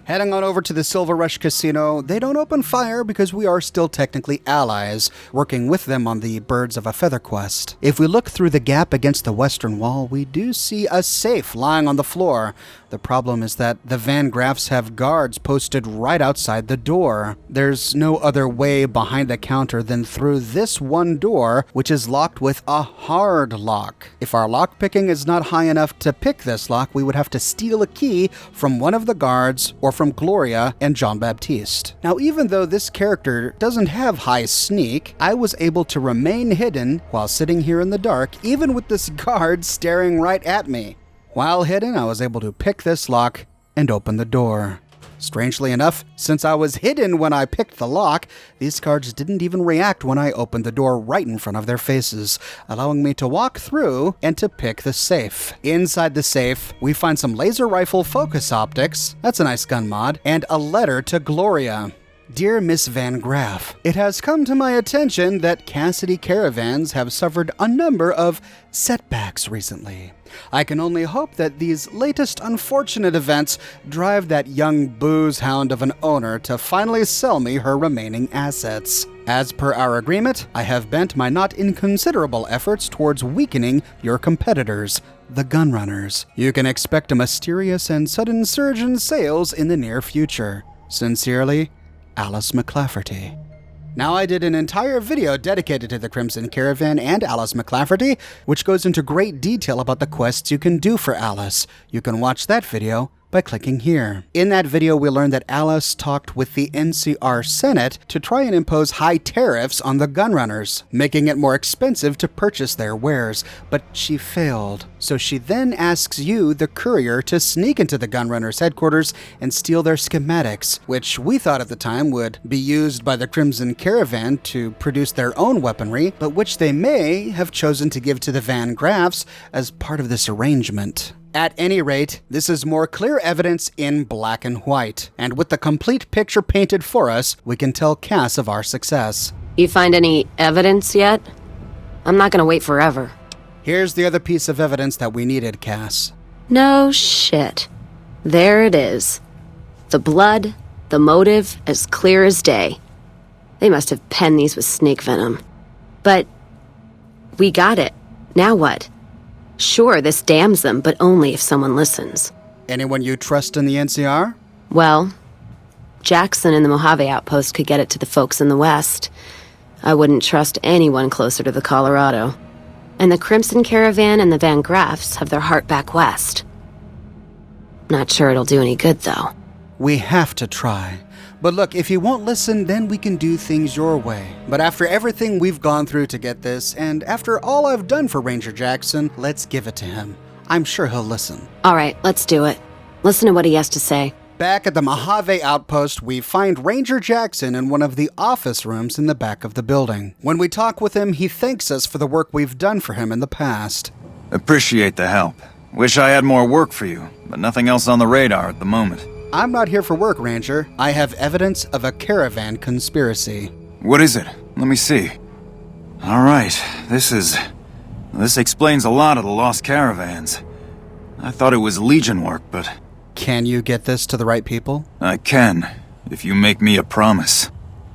Heading on over to the Silver Rush Casino, they don't open fire because we are still technically allies, working with them on the Birds of a Feather quest. If we look through the gap against the western wall, we do see a safe lying on the floor. The problem is that the Van Graffs have guards posted right outside the door. There's no other way behind the counter than through this one door, which is locked with a hard lock. If our lockpicking is not high enough to pick this lock, we would have to steal a key from one of the guards or from Gloria and Jean-Baptiste. Now, even though this character doesn't have high sneak, I was able to remain hidden while sitting here in the dark, even with this guard staring right at me. While hidden, I was able to pick this lock and open the door. Strangely enough, since I was hidden when I picked the lock, these guards didn't even react when I opened the door right in front of their faces, allowing me to walk through and to pick the safe. Inside the safe, we find some laser rifle focus optics, that's a nice gun mod, and a letter to Gloria. Dear Miss Van Graff, it has come to my attention that Cassidy Caravans have suffered a number of setbacks recently. I can only hope that these latest unfortunate events drive that young booze hound of an owner to finally sell me her remaining assets. As per our agreement, I have bent my not inconsiderable efforts towards weakening your competitors, the Gunrunners. You can expect a mysterious and sudden surge in sales in the near future. Sincerely, Alice McLafferty. Now, I did an entire video dedicated to the Crimson Caravan and Alice McLafferty, which goes into great detail about the quests you can do for Alice. You can watch that video by clicking here. In that video, we learned that Alice talked with the NCR Senate to try and impose high tariffs on the Gunrunners, making it more expensive to purchase their wares, but she failed. So she then asks you, the courier, to sneak into the Gunrunners' headquarters and steal their schematics, which we thought at the time would be used by the Crimson Caravan to produce their own weaponry, but which they may have chosen to give to the Van Graffs as part of this arrangement. At any rate, this is more clear evidence in black and white, and with the complete picture painted for us, we can tell Cass of our success. You find any evidence yet? I'm not gonna wait forever. Here's the other piece of evidence that we needed, Cass. No shit. There it is. The blood, the motive, as clear as day. They must have penned these with snake venom. But we got it. Now what? Sure, this damns them, but only if someone listens. Anyone you trust in the NCR? Well, Jackson and the Mojave Outpost could get it to the folks in the West. I wouldn't trust anyone closer to the Colorado. And the Crimson Caravan and the Van Graffs have their heart back west. Not sure it'll do any good, though. We have to try. But look, if you won't listen, then we can do things your way. But after everything we've gone through to get this, and after all I've done for Ranger Jackson, let's give it to him. I'm sure he'll listen. All right, let's do it. Listen to what he has to say. Back at the Mojave Outpost, we find Ranger Jackson in one of the office rooms in the back of the building. When we talk with him, he thanks us for the work we've done for him in the past. Appreciate the help. Wish I had more work for you, but nothing else on the radar at the moment. I'm not here for work, Ranger. I have evidence of a caravan conspiracy. What is it? Let me see. All right, this explains a lot of the lost caravans. I thought it was Legion work, but... Can you get this to the right people? I can, if you make me a promise.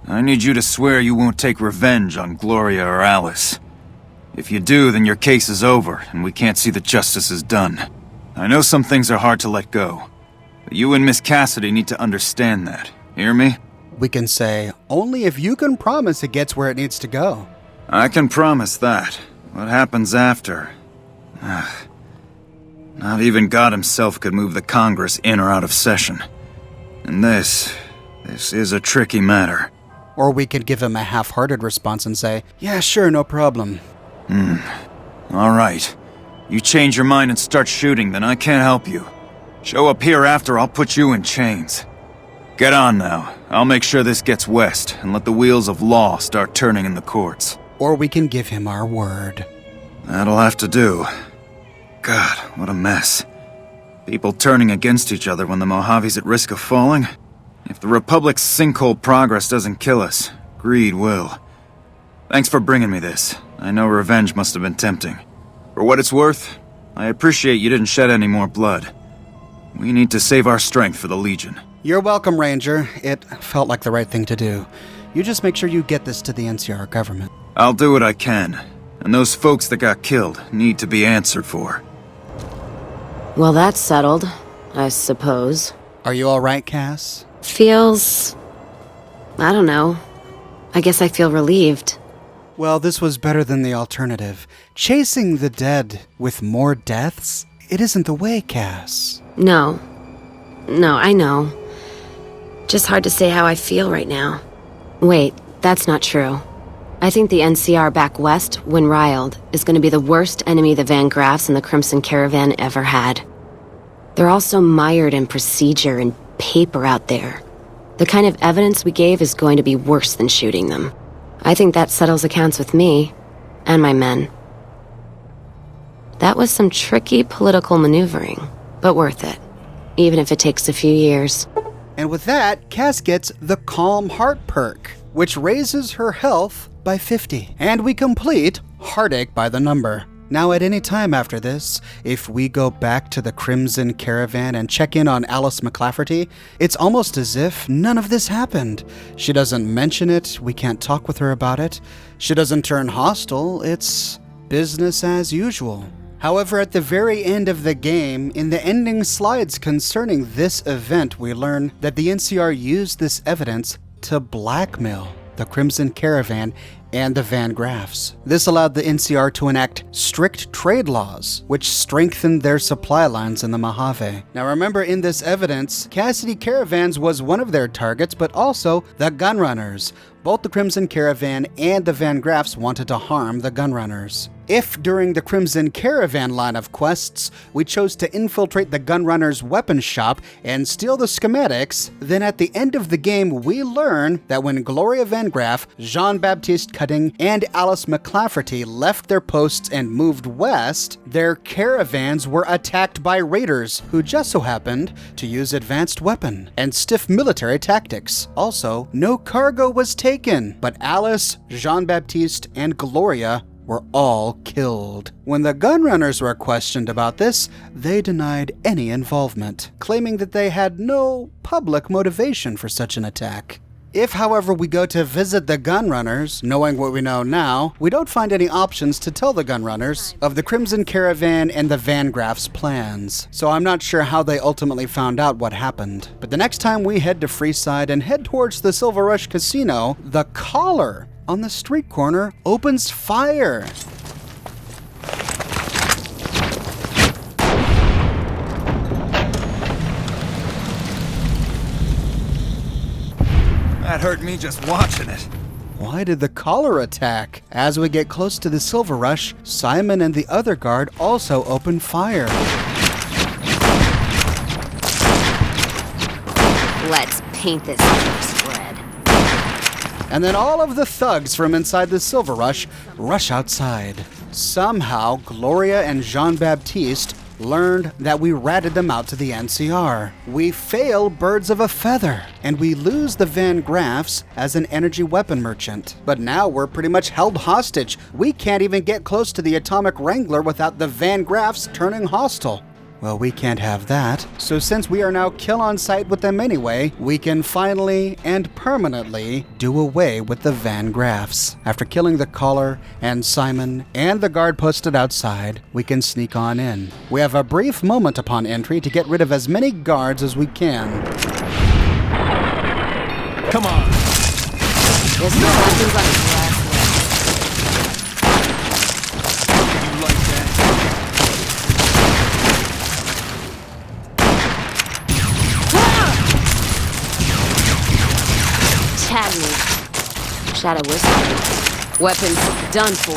I need you to swear you won't take revenge on Gloria or Alice. If you do, then your case is over, and we can't see that justice is done. I know some things are hard to let go. But you and Miss Cassidy need to understand that. Hear me? We can say, only if you can promise it gets where it needs to go. I can promise that. What happens after? Not even God himself could move the Congress in or out of session. And this is a tricky matter. Or we could give him a half-hearted response and say, yeah, sure, no problem. All right. You change your mind and start shooting, then I can't help you. Show up here after, I'll put you in chains. Get on now. I'll make sure this gets west, and let the wheels of law start turning in the courts. Or we can give him our word. That'll have to do. God, what a mess. People turning against each other when the Mojave's at risk of falling? If the Republic's sinkhole progress doesn't kill us, greed will. Thanks for bringing me this. I know revenge must have been tempting. For what it's worth, I appreciate you didn't shed any more blood. We need to save our strength for the Legion. You're welcome, Ranger. It felt like the right thing to do. You just make sure you get this to the NCR government. I'll do what I can. And those folks that got killed need to be answered for. Well, that's settled, I suppose. Are you all right, Cass? Feels... I don't know. I guess I feel relieved. Well, this was better than the alternative. Chasing the dead with more deaths? It isn't the way, Cass. No, I know. Just hard to say how I feel right now. Wait, that's not true. I think the NCR back west, when riled, is going to be the worst enemy the Van Graffs and the Crimson Caravan ever had. They're all so mired in procedure and paper out there. The kind of evidence we gave is going to be worse than shooting them. I think that settles accounts with me, and my men. That was some tricky political maneuvering, but worth it, even if it takes a few years. And with that, Cass gets the Calm Heart perk, which raises her health by 50. And we complete Heartache by the Number. Now, at any time after this, if we go back to the Crimson Caravan and check in on Alice McLafferty, it's almost as if none of this happened. She doesn't mention it, we can't talk with her about it. She doesn't turn hostile, it's business as usual. However, at the very end of the game, in the ending slides concerning this event, we learn that the NCR used this evidence to blackmail the Crimson Caravan and the Van Graffs. This allowed the NCR to enact strict trade laws, which strengthened their supply lines in the Mojave. Now remember, in this evidence, Cassidy Caravans was one of their targets, but also the Gunrunners. Both the Crimson Caravan and the Van Graffs wanted to harm the Gunrunners. If during the Crimson Caravan line of quests, we chose to infiltrate the Gunrunners' weapons shop and steal the schematics, then at the end of the game we learn that when Gloria Van Graff, Jean-Baptiste Cutting, and Alice McLafferty left their posts and moved west, their caravans were attacked by raiders who just so happened to use advanced weapon and stiff military tactics. Also, no cargo was taken, but Alice, Jean-Baptiste, and Gloria were all killed. When the Gunrunners were questioned about this, they denied any involvement, claiming that they had no public motivation for such an attack. If, however, we go to visit the Gunrunners, knowing what we know now, we don't find any options to tell the Gunrunners of the Crimson Caravan and the Van Graff's plans. So I'm not sure how they ultimately found out what happened. But the next time we head to Freeside and head towards the Silver Rush Casino, the caller on the street corner opens fire. That hurt me just watching it. Why did the caller attack? As we get close to the Silver Rush, Simon and the other guard also open fire. Let's paint this first red. And then all of the thugs from inside the Silver Rush rush outside. Somehow, Gloria and Jean-Baptiste learned that we ratted them out to the NCR. We fail Birds of a Feather, and we lose the Van Graffs as an energy weapon merchant. But now we're pretty much held hostage. We can't even get close to the Atomic Wrangler without the Van Graffs turning hostile. Well, we can't have that. So since we are now kill on sight with them anyway, we can finally and permanently do away with the Van Graffs. After killing the caller and Simon and the guard posted outside, we can sneak on in. We have a brief moment upon entry to get rid of as many guards as we can. Come on. There's no weapons on the glass. You like that? Tag me. Shadow whistle. Weapons done for.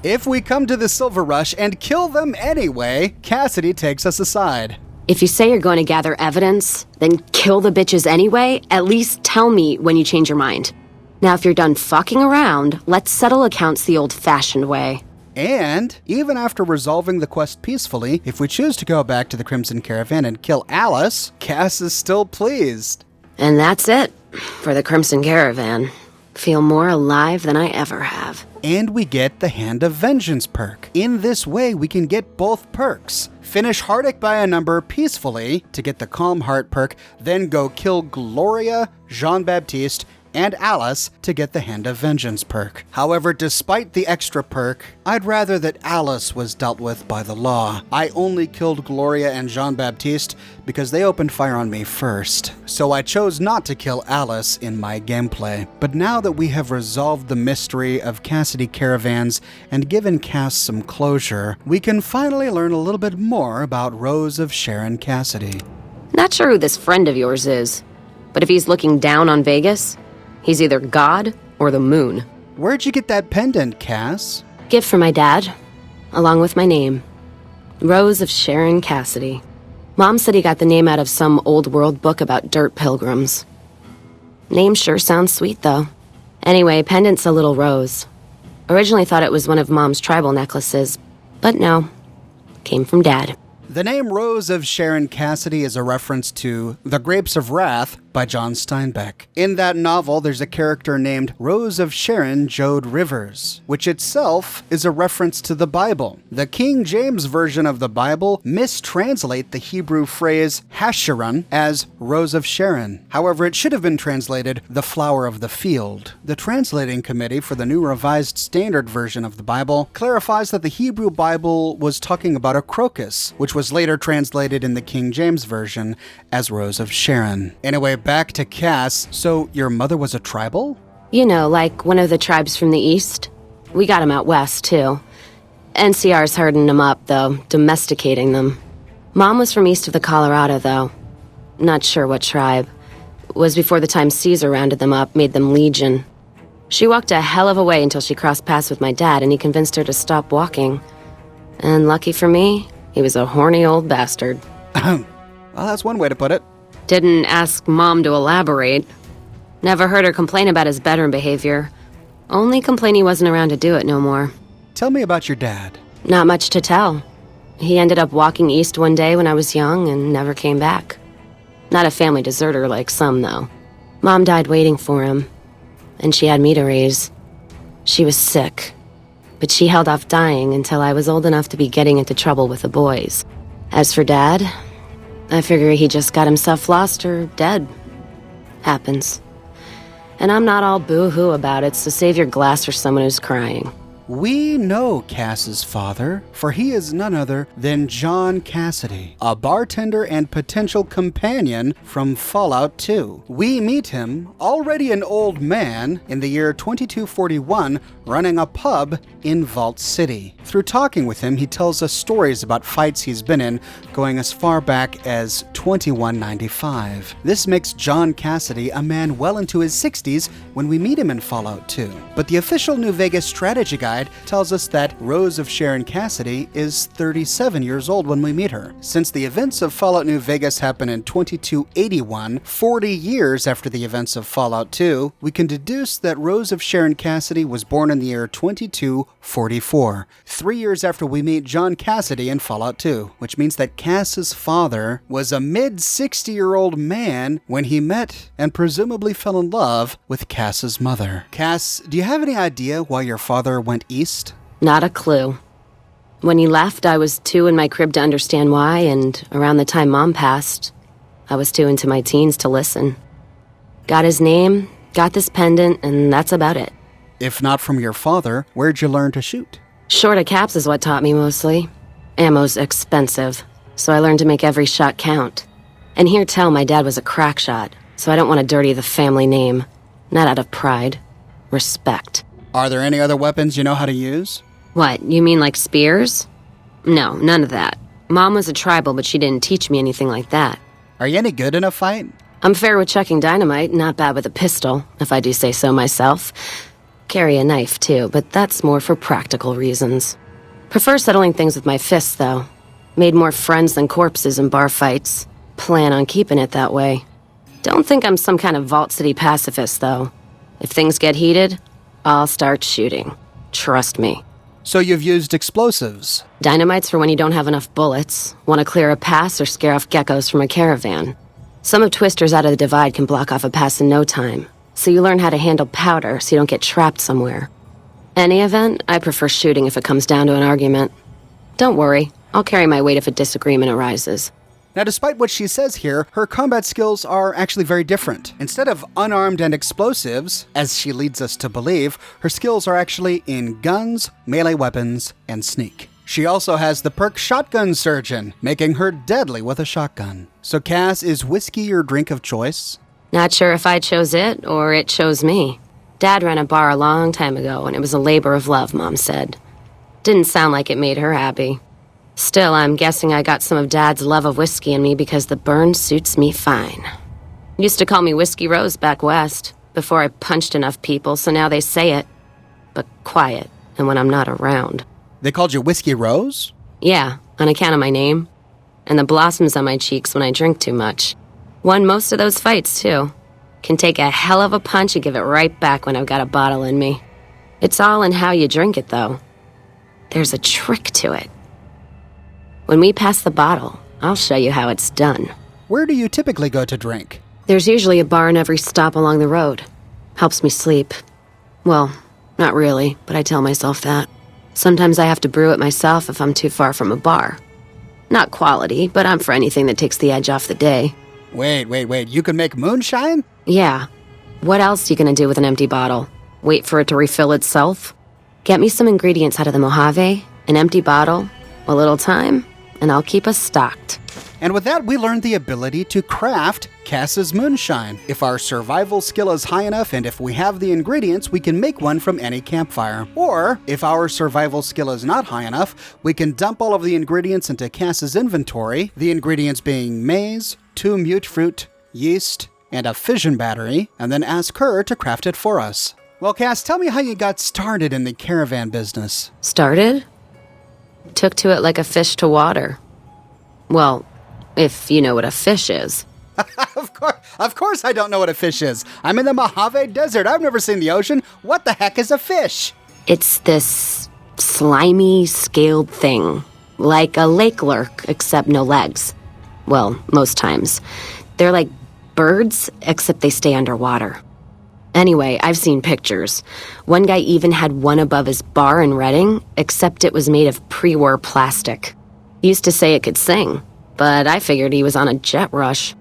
If we come to the Silver Rush and kill them anyway, Cassidy takes us aside. If you say you're going to gather evidence, then kill the bitches anyway. At least tell me when you change your mind. Now, if you're done fucking around, let's settle accounts the old-fashioned way. And even after resolving the quest peacefully, if we choose to go back to the Crimson Caravan and kill Alice, Cass is still pleased. And that's it for the Crimson Caravan. Feel more alive than I ever have. And we get the Hand of Vengeance perk. In this way, we can get both perks. Finish Heartache by a Number peacefully to get the Calm Heart perk, then go kill Gloria, Jean-Baptiste, and Alice to get the Hand of Vengeance perk. However, despite the extra perk, I'd rather that Alice was dealt with by the law. I only killed Gloria and Jean-Baptiste because they opened fire on me first, so I chose not to kill Alice in my gameplay. But now that we have resolved the mystery of Cassidy Caravans and given Cass some closure, we can finally learn a little bit more about Rose of Sharon Cassidy. Not sure who this friend of yours is, but if he's looking down on Vegas, he's either God or the moon. Where'd you get that pendant, Cass? Gift from my dad, along with my name. Rose of Sharon Cassidy. Mom said he got the name out of some old world book about dirt pilgrims. Name sure sounds sweet, though. Anyway, pendant's a little rose. Originally thought it was one of Mom's tribal necklaces, but no, came from Dad. The name Rose of Sharon Cassidy is a reference to The Grapes of Wrath by John Steinbeck. In that novel, there's a character named Rose of Sharon Jode Rivers, which itself is a reference to the Bible. The King James Version of the Bible mistranslate the Hebrew phrase Hasharon as Rose of Sharon. However, it should have been translated the flower of the field. The translating committee for the New Revised Standard Version of the Bible clarifies that the Hebrew Bible was talking about a crocus, which was later translated in the King James Version as Rose of Sharon. Anyway, back to Cass. So your mother was a tribal? You know, like one of the tribes from the east. We got them out west, too. NCR's herding them up, though, domesticating them. Mom was from east of the Colorado, though. Not sure what tribe. It was before the time Caesar rounded them up, made them legion. She walked a hell of a way until she crossed paths with my dad, and he convinced her to stop walking. And lucky for me, he was a horny old bastard. Well, that's one way to put it. Didn't ask Mom to elaborate. Never heard her complain about his bedroom behavior. Only complain he wasn't around to do it no more. Tell me about your dad. Not much to tell. He ended up walking east one day when I was young and never came back. Not a family deserter like some, though. Mom died waiting for him, and she had me to raise. She was sick, but she held off dying until I was old enough to be getting into trouble with the boys. As for Dad, I figure he just got himself lost or dead. Happens. And I'm not all boo-hoo about it, so save your glass for someone who's crying. We know Cass's father, for he is none other than John Cassidy, a bartender and potential companion from Fallout 2. We meet him, already an old man, in the year 2241, running a pub in Vault City. Through talking with him, he tells us stories about fights he's been in, going as far back as 2195. This makes John Cassidy a man well into his 60s when we meet him in Fallout 2. But the official New Vegas strategy guide tells us that Rose of Sharon Cassidy is 37 years old when we meet her. Since the events of Fallout New Vegas happen in 2281, 40 years after the events of Fallout 2, we can deduce that Rose of Sharon Cassidy was born in the year 2244, 3 years after we meet John Cassidy in Fallout 2, which means that Cass's father was a mid-60-year-old man when he met and presumably fell in love with Cass's mother. Cass, do you have any idea why your father went east? Not a clue. When he left, I was too in my crib to understand why, and around the time Mom passed, I was too into my teens to listen. Got his name, got this pendant, and that's about it. If not from your father, where'd you learn to shoot? Short of caps is what taught me mostly. Ammo's expensive, so I learned to make every shot count. And hear tell my dad was a crack shot, so I don't want to dirty the family name. Not out of pride. Respect. Are there any other weapons you know how to use? What, you mean like spears? No, none of that. Mom was a tribal, but she didn't teach me anything like that. Are you any good in a fight? I'm fair with chucking dynamite, not bad with a pistol, if I do say so myself. Carry a knife, too, but that's more for practical reasons. Prefer settling things with my fists, though. Made more friends than corpses in bar fights. Plan on keeping it that way. Don't think I'm some kind of Vault City pacifist, though. If things get heated, I'll start shooting. Trust me. So you've used explosives? Dynamite's for when you don't have enough bullets, want to clear a pass, or scare off geckos from a caravan. Some of Twister's Out of the Divide can block off a pass in no time, so you learn how to handle powder so you don't get trapped somewhere. Any event, I prefer shooting if it comes down to an argument. Don't worry, I'll carry my weight if a disagreement arises. Now, despite what she says here, her combat skills are actually very different. Instead of unarmed and explosives, as she leads us to believe, her skills are actually in guns, melee weapons, and sneak. She also has the perk Shotgun Surgeon, making her deadly with a shotgun. So Cass, is whiskey your drink of choice? Not sure if I chose it or it chose me. Dad ran a bar a long time ago, and it was a labor of love, Mom said. Didn't sound like it made her happy. Still, I'm guessing I got some of Dad's love of whiskey in me because the burn suits me fine. Used to call me Whiskey Rose back west, before I punched enough people, so now they say it. But quiet, and when I'm not around. They called you Whiskey Rose? Yeah, on account of my name. And the blossoms on my cheeks when I drink too much. Won most of those fights, too. Can take a hell of a punch and give it right back when I've got a bottle in me. It's all in how you drink it, though. There's a trick to it. When we pass the bottle, I'll show you how it's done. Where do you typically go to drink? There's usually a bar in every stop along the road. Helps me sleep. Well, not really, but I tell myself that. Sometimes I have to brew it myself if I'm too far from a bar. Not quality, but I'm for anything that takes the edge off the day. Wait. You can make moonshine? Yeah. What else you gonna do with an empty bottle? Wait for it to refill itself? Get me some ingredients out of the Mojave, an empty bottle, a little time, and I'll keep us stocked. And with that, we learned the ability to craft Cass's moonshine. If our survival skill is high enough and if we have the ingredients, we can make one from any campfire. Or, if our survival skill is not high enough, we can dump all of the ingredients into Cass's inventory, the ingredients being maize, 2 mute fruit, yeast, and a fission battery, and then ask her to craft it for us. Well, Cass, tell me how you got started in the caravan business. Started? Took to it like a fish to water. Well, if you know what a fish is. Of course I don't know what a fish is. I'm in the Mojave Desert. I've never seen the ocean. What the heck is a fish? It's this slimy, scaled thing. Like a lake lurk, except no legs. Well, most times. They're like birds, except they stay underwater. Anyway, I've seen pictures. One guy even had one above his bar in Reading, except it was made of pre-war plastic. He used to say it could sing, but I figured he was on a jet rush.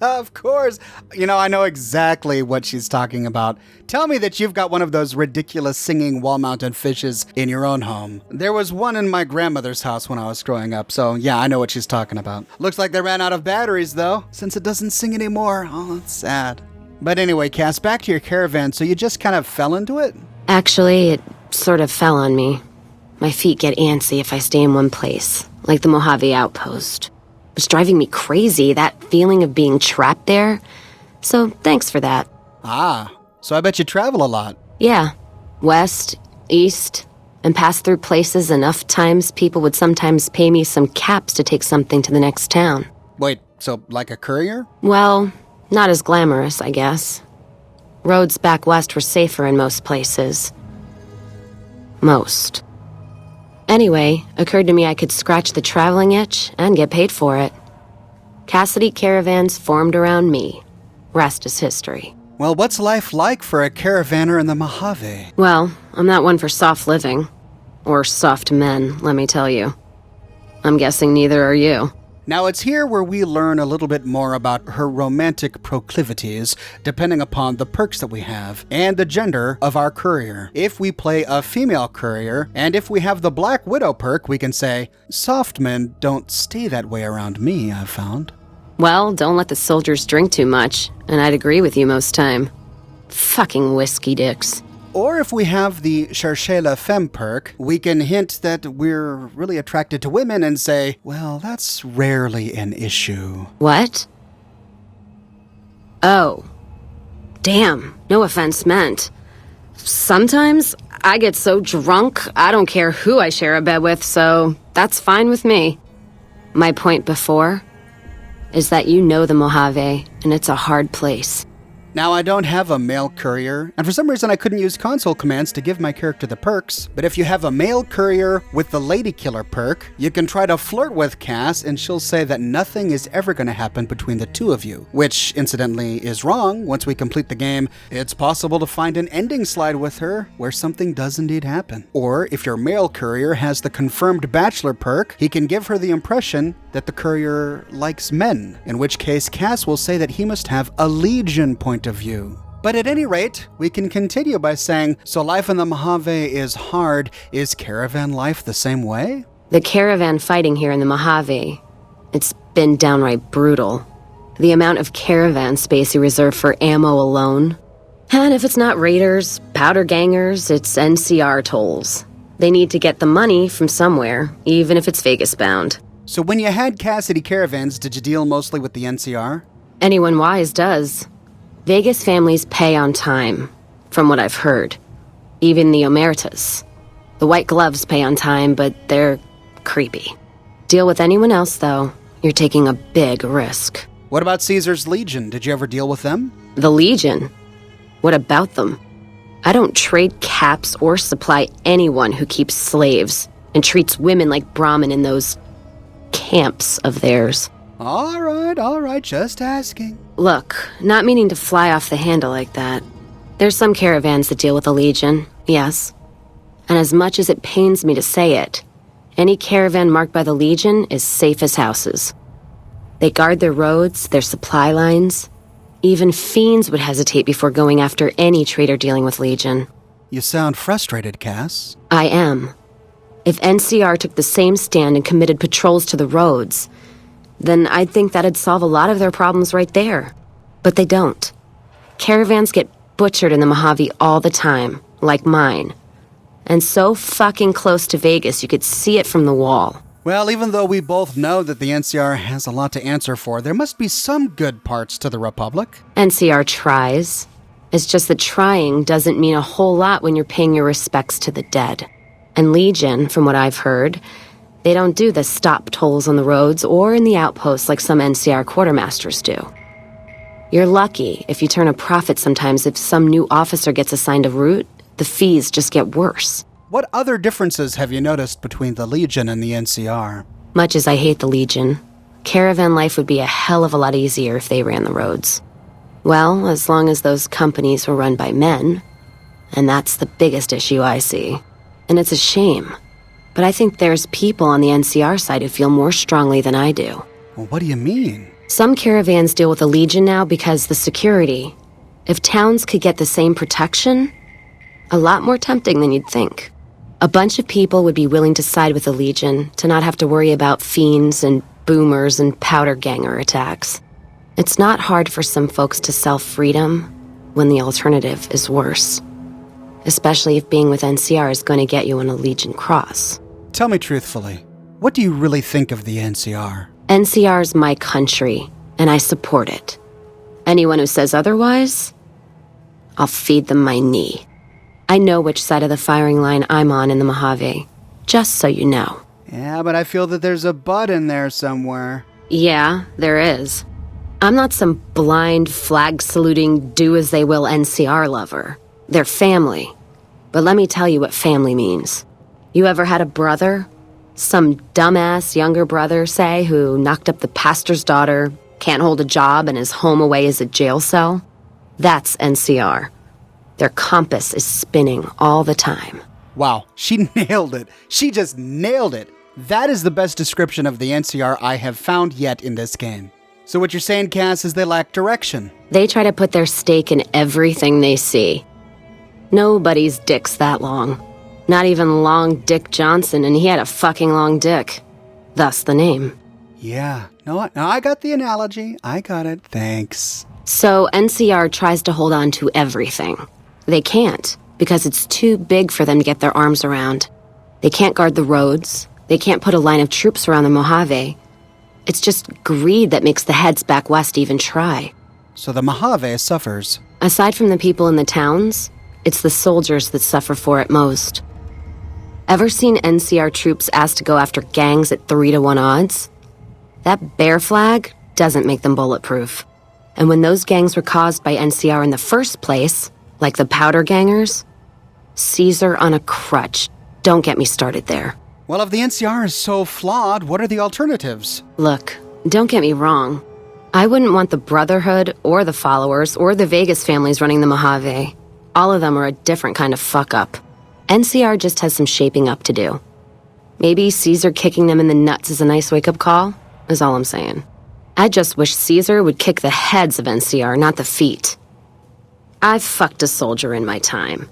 Of course. You know, I know exactly what she's talking about. Tell me that you've got one of those ridiculous singing wall-mounted fishes in your own home. There was one in my grandmother's house when I was growing up, so yeah, I know what she's talking about. Looks like they ran out of batteries, though, since it doesn't sing anymore. Oh, that's sad. But anyway, Cass, back to your caravan, so you just kind of fell into it? Actually, it sort of fell on me. My feet get antsy if I stay in one place, like the Mojave Outpost. It's driving me crazy, that feeling of being trapped there. So, thanks for that. Ah, so I bet you travel a lot. Yeah. West, east, and pass through places enough times people would sometimes pay me some caps to take something to the next town. Wait, so like a courier? Well, not as glamorous, I guess. Roads back west were safer in most places. Most. Anyway, occurred to me I could scratch the traveling itch and get paid for it. Cassidy caravans formed around me. Rest is history. Well, what's life like for a caravaner in the Mojave? Well, I'm not one for soft living. Or soft men, let me tell you. I'm guessing neither are you. Now, it's here where we learn a little bit more about her romantic proclivities, depending upon the perks that we have, and the gender of our courier. If we play a female courier, and if we have the Black Widow perk, we can say, soft men don't stay that way around me, I've found. Well, don't let the soldiers drink too much, and I'd agree with you most time. Fucking whiskey dicks. Or if we have the Cherchez la Femme perk, we can hint that we're really attracted to women and say, well, that's rarely an issue. What? Oh. Damn, no offense meant. Sometimes I get so drunk, I don't care who I share a bed with, so that's fine with me. My point before is that you know the Mojave, and it's a hard place. Now, I don't have a male courier, and for some reason I couldn't use console commands to give my character the perks, but if you have a male courier with the Lady Killer perk, you can try to flirt with Cass and she'll say that nothing is ever going to happen between the two of you, which, incidentally, is wrong. Once we complete the game, it's possible to find an ending slide with her where something does indeed happen. Or, if your male courier has the Confirmed Bachelor perk, he can give her the impression that the courier likes men, in which case Cass will say that he must have a legion point of view. But at any rate, we can continue by saying, so life in the Mojave is hard. Is caravan life the same way? The caravan fighting here in the Mojave, it's been downright brutal. The amount of caravan space you reserve for ammo alone. And if it's not raiders, powder gangers, it's NCR tolls. They need to get the money from somewhere, even if it's Vegas bound. So when you had Cassidy caravans, did you deal mostly with the NCR? Anyone wise does. Vegas families pay on time, from what I've heard. Even the Omertas. The White Gloves pay on time, but they're creepy. Deal with anyone else, though, you're taking a big risk. What about Caesar's Legion? Did you ever deal with them? The Legion? What about them? I don't trade caps or supply anyone who keeps slaves. and treats women like Brahmin in those camps of theirs. All right, just asking. Look, not meaning to fly off the handle like that. There's some caravans that deal with the Legion, yes. And as much as it pains me to say it, any caravan marked by the Legion is safe as houses. They guard their roads, their supply lines. Even fiends would hesitate before going after any trader dealing with Legion. You sound frustrated, Cass. I am. If NCR took the same stand and committed patrols to the roads, then I'd think that'd solve a lot of their problems right there. But they don't. Caravans get butchered in the Mojave all the time, like mine. And so fucking close to Vegas you could see it from the wall. Well, even though we both know that the NCR has a lot to answer for, there must be some good parts to the Republic. NCR tries. It's just that trying doesn't mean a whole lot when you're paying your respects to the dead. And Legion, from what I've heard, they don't do the stop tolls on the roads or in the outposts like some NCR quartermasters do. You're lucky if you turn a profit sometimes. If some new officer gets assigned a route, the fees just get worse. What other differences have you noticed between the Legion and the NCR? Much as I hate the Legion, caravan life would be a hell of a lot easier if they ran the roads. Well, as long as those companies were run by men. And that's the biggest issue I see. And it's a shame. But I think there's people on the NCR side who feel more strongly than I do. Well, what do you mean? Some caravans deal with the Legion now because the security. If towns could get the same protection, a lot more tempting than you'd think. A bunch of people would be willing to side with the Legion to not have to worry about fiends and boomers and powder ganger attacks. It's not hard for some folks to sell freedom when the alternative is worse. Especially if being with NCR is going to get you on a Legion cross. Tell me truthfully, what do you really think of the NCR? NCR's my country, and I support it. Anyone who says otherwise, I'll feed them my knee. I know which side of the firing line I'm on in the Mojave, just so you know. Yeah, but I feel that there's a but in there somewhere. Yeah, there is. I'm not some blind, flag-saluting, do-as-they-will NCR lover. They're family. But let me tell you what family means. You ever had a brother? Some dumbass younger brother, say, who knocked up the pastor's daughter, can't hold a job, and his home away is a jail cell? That's NCR. Their compass is spinning all the time. Wow, she nailed it. She just nailed it. That is the best description of the NCR I have found yet in this game. So what you're saying, Cass, is they lack direction. They try to put their stake in everything they see. Nobody's dick's that long. Not even Long Dick Johnson, and he had a fucking long dick. Thus the name. Yeah, no, I got the analogy. I got it. Thanks. So NCR tries to hold on to everything. They can't, because it's too big for them to get their arms around. They can't guard the roads. They can't put a line of troops around the Mojave. It's just greed that makes the heads back west even try. So the Mojave suffers. Aside from the people in the towns, it's the soldiers that suffer for it most. Ever seen NCR troops asked to go after gangs at 3-to-1 odds? That bear flag doesn't make them bulletproof. And when those gangs were caused by NCR in the first place, like the powder gangers, Caesar on a crutch. Don't get me started there. Well, if the NCR is so flawed, what are the alternatives? Look, don't get me wrong. I wouldn't want the Brotherhood or the Followers or the Vegas families running the Mojave. All of them are a different kind of fuck-up. NCR just has some shaping up to do. Maybe Caesar kicking them in the nuts is a nice wake-up call, is all I'm saying. I just wish Caesar would kick the heads of NCR, not the feet. I've fucked a soldier in my time.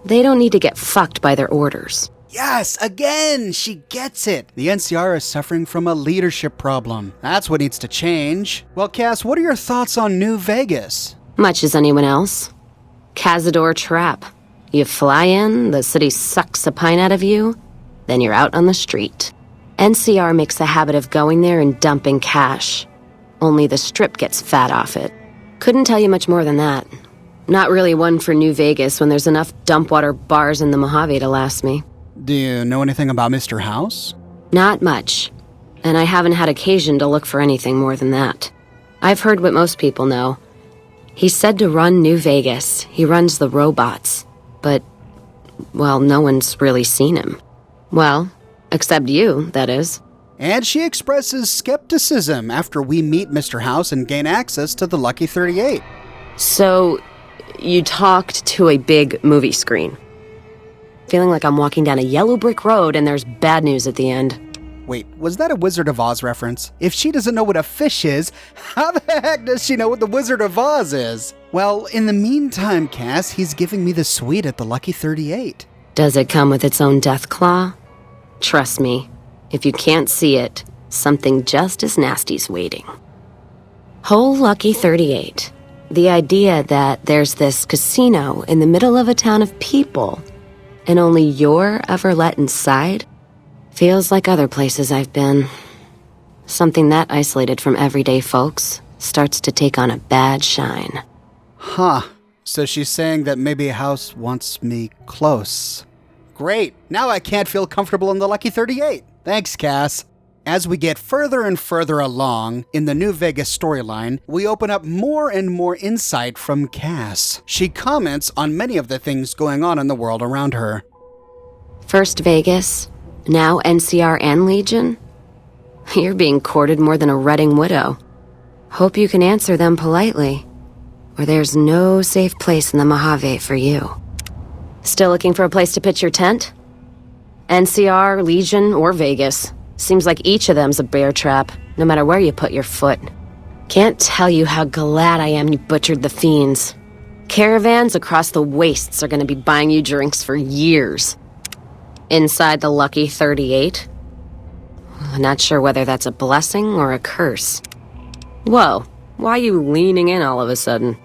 They don't need to get fucked by their orders. Yes, again, she gets it. The NCR is suffering from a leadership problem. That's what needs to change. Well, Cass, what are your thoughts on New Vegas? Much as anyone else. Cazador trap. You fly in, the city sucks a pint out of you, then you're out on the street. NCR makes a habit of going there and dumping cash. Only the strip gets fat off it. Couldn't tell you much more than that. Not really one for New Vegas when there's enough dumpwater bars in the Mojave to last me. Do you know anything about Mr. House? Not much. And I haven't had occasion to look for anything more than that. I've heard what most people know. He's said to run New Vegas. He runs the robots. But, well, no one's really seen him. Well, Except you, that is. And she expresses skepticism after we meet Mr. House and gain access to the Lucky 38. So, you talked to a big movie screen. Feeling like I'm walking down a yellow brick road and there's bad news at the end. Wait, was that a Wizard of Oz reference? If she doesn't know what a fish is, how the heck does she know what the Wizard of Oz is? Well, in the meantime, Cass, he's giving me the suite at the Lucky 38. Does it come with its own death claw? Trust me, if you can't see it, something just as nasty's waiting. Whole Lucky 38. The idea that there's this casino in the middle of a town of people, and only you're ever let inside, feels like other places I've been. Something that isolated from everyday folks starts to take on a bad shine. Huh. So she's saying that maybe House wants me close. Great. Now I can't feel comfortable in the Lucky 38. Thanks, Cass. As we get further and further along in the New Vegas storyline, we open up more and more insight from Cass. She comments on many of the things going on in the world around her. First Vegas, now NCR and Legion? You're being courted more than a Redding widow. Hope you can answer them politely, or there's no safe place in the Mojave for you. Still looking for a place to pitch your tent? NCR, Legion, or Vegas. Seems like each of them's a bear trap, no matter where you put your foot. Can't tell you how glad I am you butchered the fiends. Caravans across the wastes are gonna be buying you drinks for years. Inside the Lucky 38? Not sure whether that's a blessing or a curse. Whoa, why are you leaning in all of a sudden?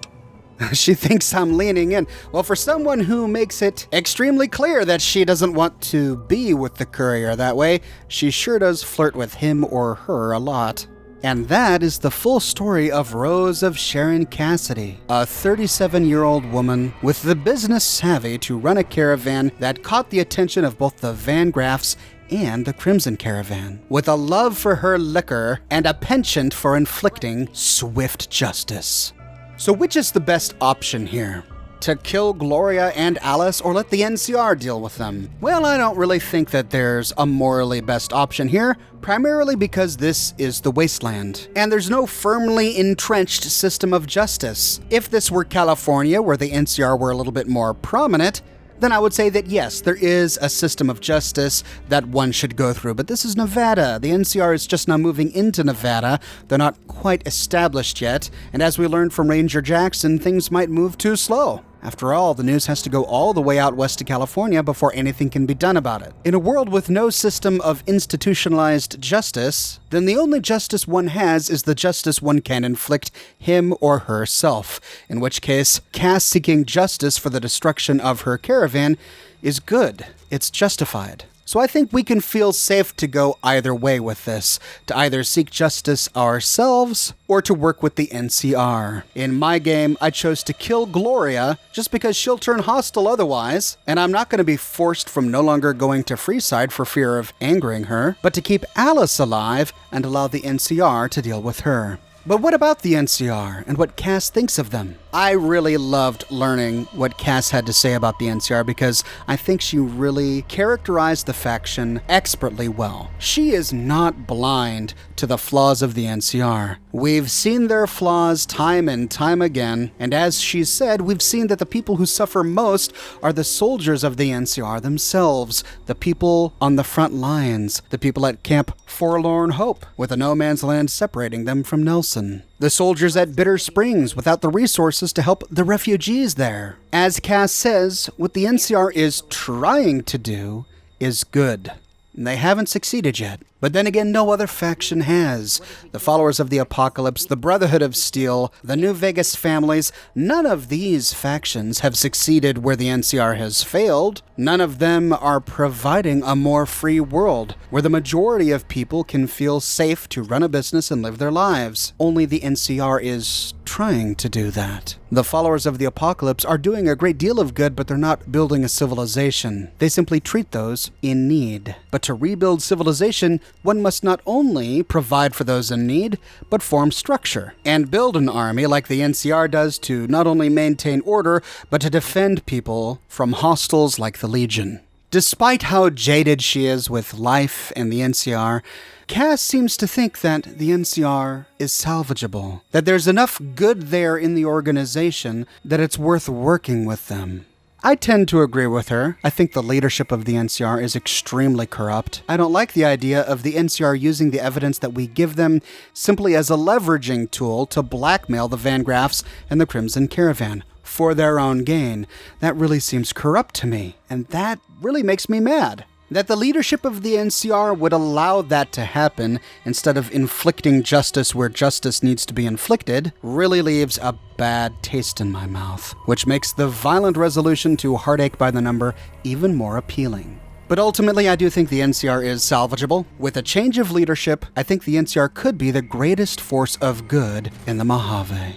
She thinks I'm leaning in. Well, for someone who makes it extremely clear that she doesn't want to be with the courier that way, she sure does flirt with him or her a lot. And that is the full story of Rose of Sharon Cassidy, a 37-year-old woman with the business savvy to run a caravan that caught the attention of both the Van Graffs and the Crimson Caravan, with a love for her liquor and a penchant for inflicting swift justice. So which is the best option here? To kill Gloria and Alice or let the NCR deal with them? Well, I don't really think that there's a morally best option here, primarily because this is the wasteland, and there's no firmly entrenched system of justice. If this were California, where the NCR were a little bit more prominent, then I would say that yes, there is a system of justice that one should go through. But this is Nevada. The NCR is just now moving into Nevada. They're not quite established yet. And as we learned from Ranger Jackson, things might move too slow. After all, the news has to go all the way out west to California before anything can be done about it. In a world with no system of institutionalized justice, then the only justice one has is the justice one can inflict him or herself, in which case, Cass seeking justice for the destruction of her caravan is good. It's justified. So I think we can feel safe to go either way with this, to either seek justice ourselves or to work with the NCR. In my game, I chose to kill Gloria just because she'll turn hostile otherwise, and I'm not going to be forced from no longer going to Freeside for fear of angering her, but to keep Alice alive and allow the NCR to deal with her. But what about the NCR and what Cass thinks of them? I really loved learning what Cass had to say about the NCR because I think she really characterized the faction expertly well. She is not blind to the flaws of the NCR. We've seen their flaws time and time again, and as she said, we've seen that the people who suffer most are the soldiers of the NCR themselves, the people on the front lines, the people at Camp Forlorn Hope, with a no man's land separating them from Nelson. The soldiers at Bitter Springs without the resources to help the refugees there. As Cass says, what the NCR is trying to do is good. They haven't succeeded yet. But then again, no other faction has. The Followers of the Apocalypse, the Brotherhood of Steel, the New Vegas families, none of these factions have succeeded where the NCR has failed. None of them are providing a more free world, where the majority of people can feel safe to run a business and live their lives. Only the NCR is trying to do that. The Followers of the Apocalypse are doing a great deal of good, but they're not building a civilization. They simply treat those in need. But to rebuild civilization, one must not only provide for those in need, but form structure, and build an army like the NCR does to not only maintain order, but to defend people from hostiles like the Legion. Despite how jaded she is with life and the NCR, Cass seems to think that the NCR is salvageable, that there's enough good there in the organization that it's worth working with them. I tend to agree with her. I think the leadership of the NCR is extremely corrupt. I don't like the idea of the NCR using the evidence that we give them simply as a leveraging tool to blackmail the Van Graffs and the Crimson Caravan for their own gain. That really seems corrupt to me, and that really makes me mad. That the leadership of the NCR would allow that to happen instead of inflicting justice where justice needs to be inflicted really leaves a bad taste in my mouth, which makes the violent resolution to Heartache by the Number even more appealing. But ultimately, I do think the NCR is salvageable. With a change of leadership, I think the NCR could be the greatest force of good in the Mojave.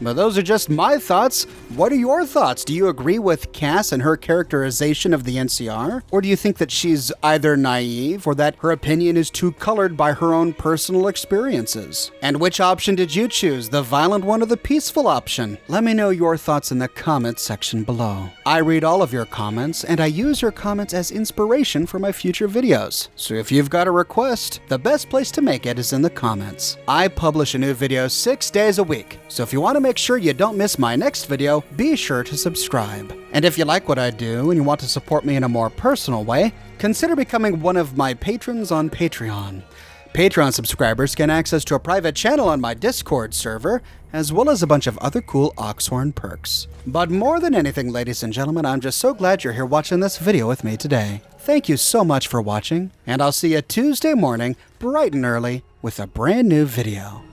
But those are just my thoughts. What are your thoughts? Do you agree with Cass and her characterization of the NCR? Or do you think that she's either naive or that her opinion is too colored by her own personal experiences? And which option did you choose, the violent one or the peaceful option? Let me know your thoughts in the comments section below. I read all of your comments, and I use your comments as inspiration for my future videos. So if you've got a request, the best place to make it is in the comments. I publish a new video 6 days a week, so if you want to make sure you don't miss my next video, be sure to subscribe. And if you like what I do and you want to support me in a more personal way, consider becoming one of my patrons on Patreon. Patreon subscribers get access to a private channel on my Discord server, as well as a bunch of other cool Oxhorn perks. But more than anything, ladies and gentlemen, I'm just so glad you're here watching this video with me today. Thank you so much for watching, and I'll see you Tuesday morning, bright and early, with a brand new video.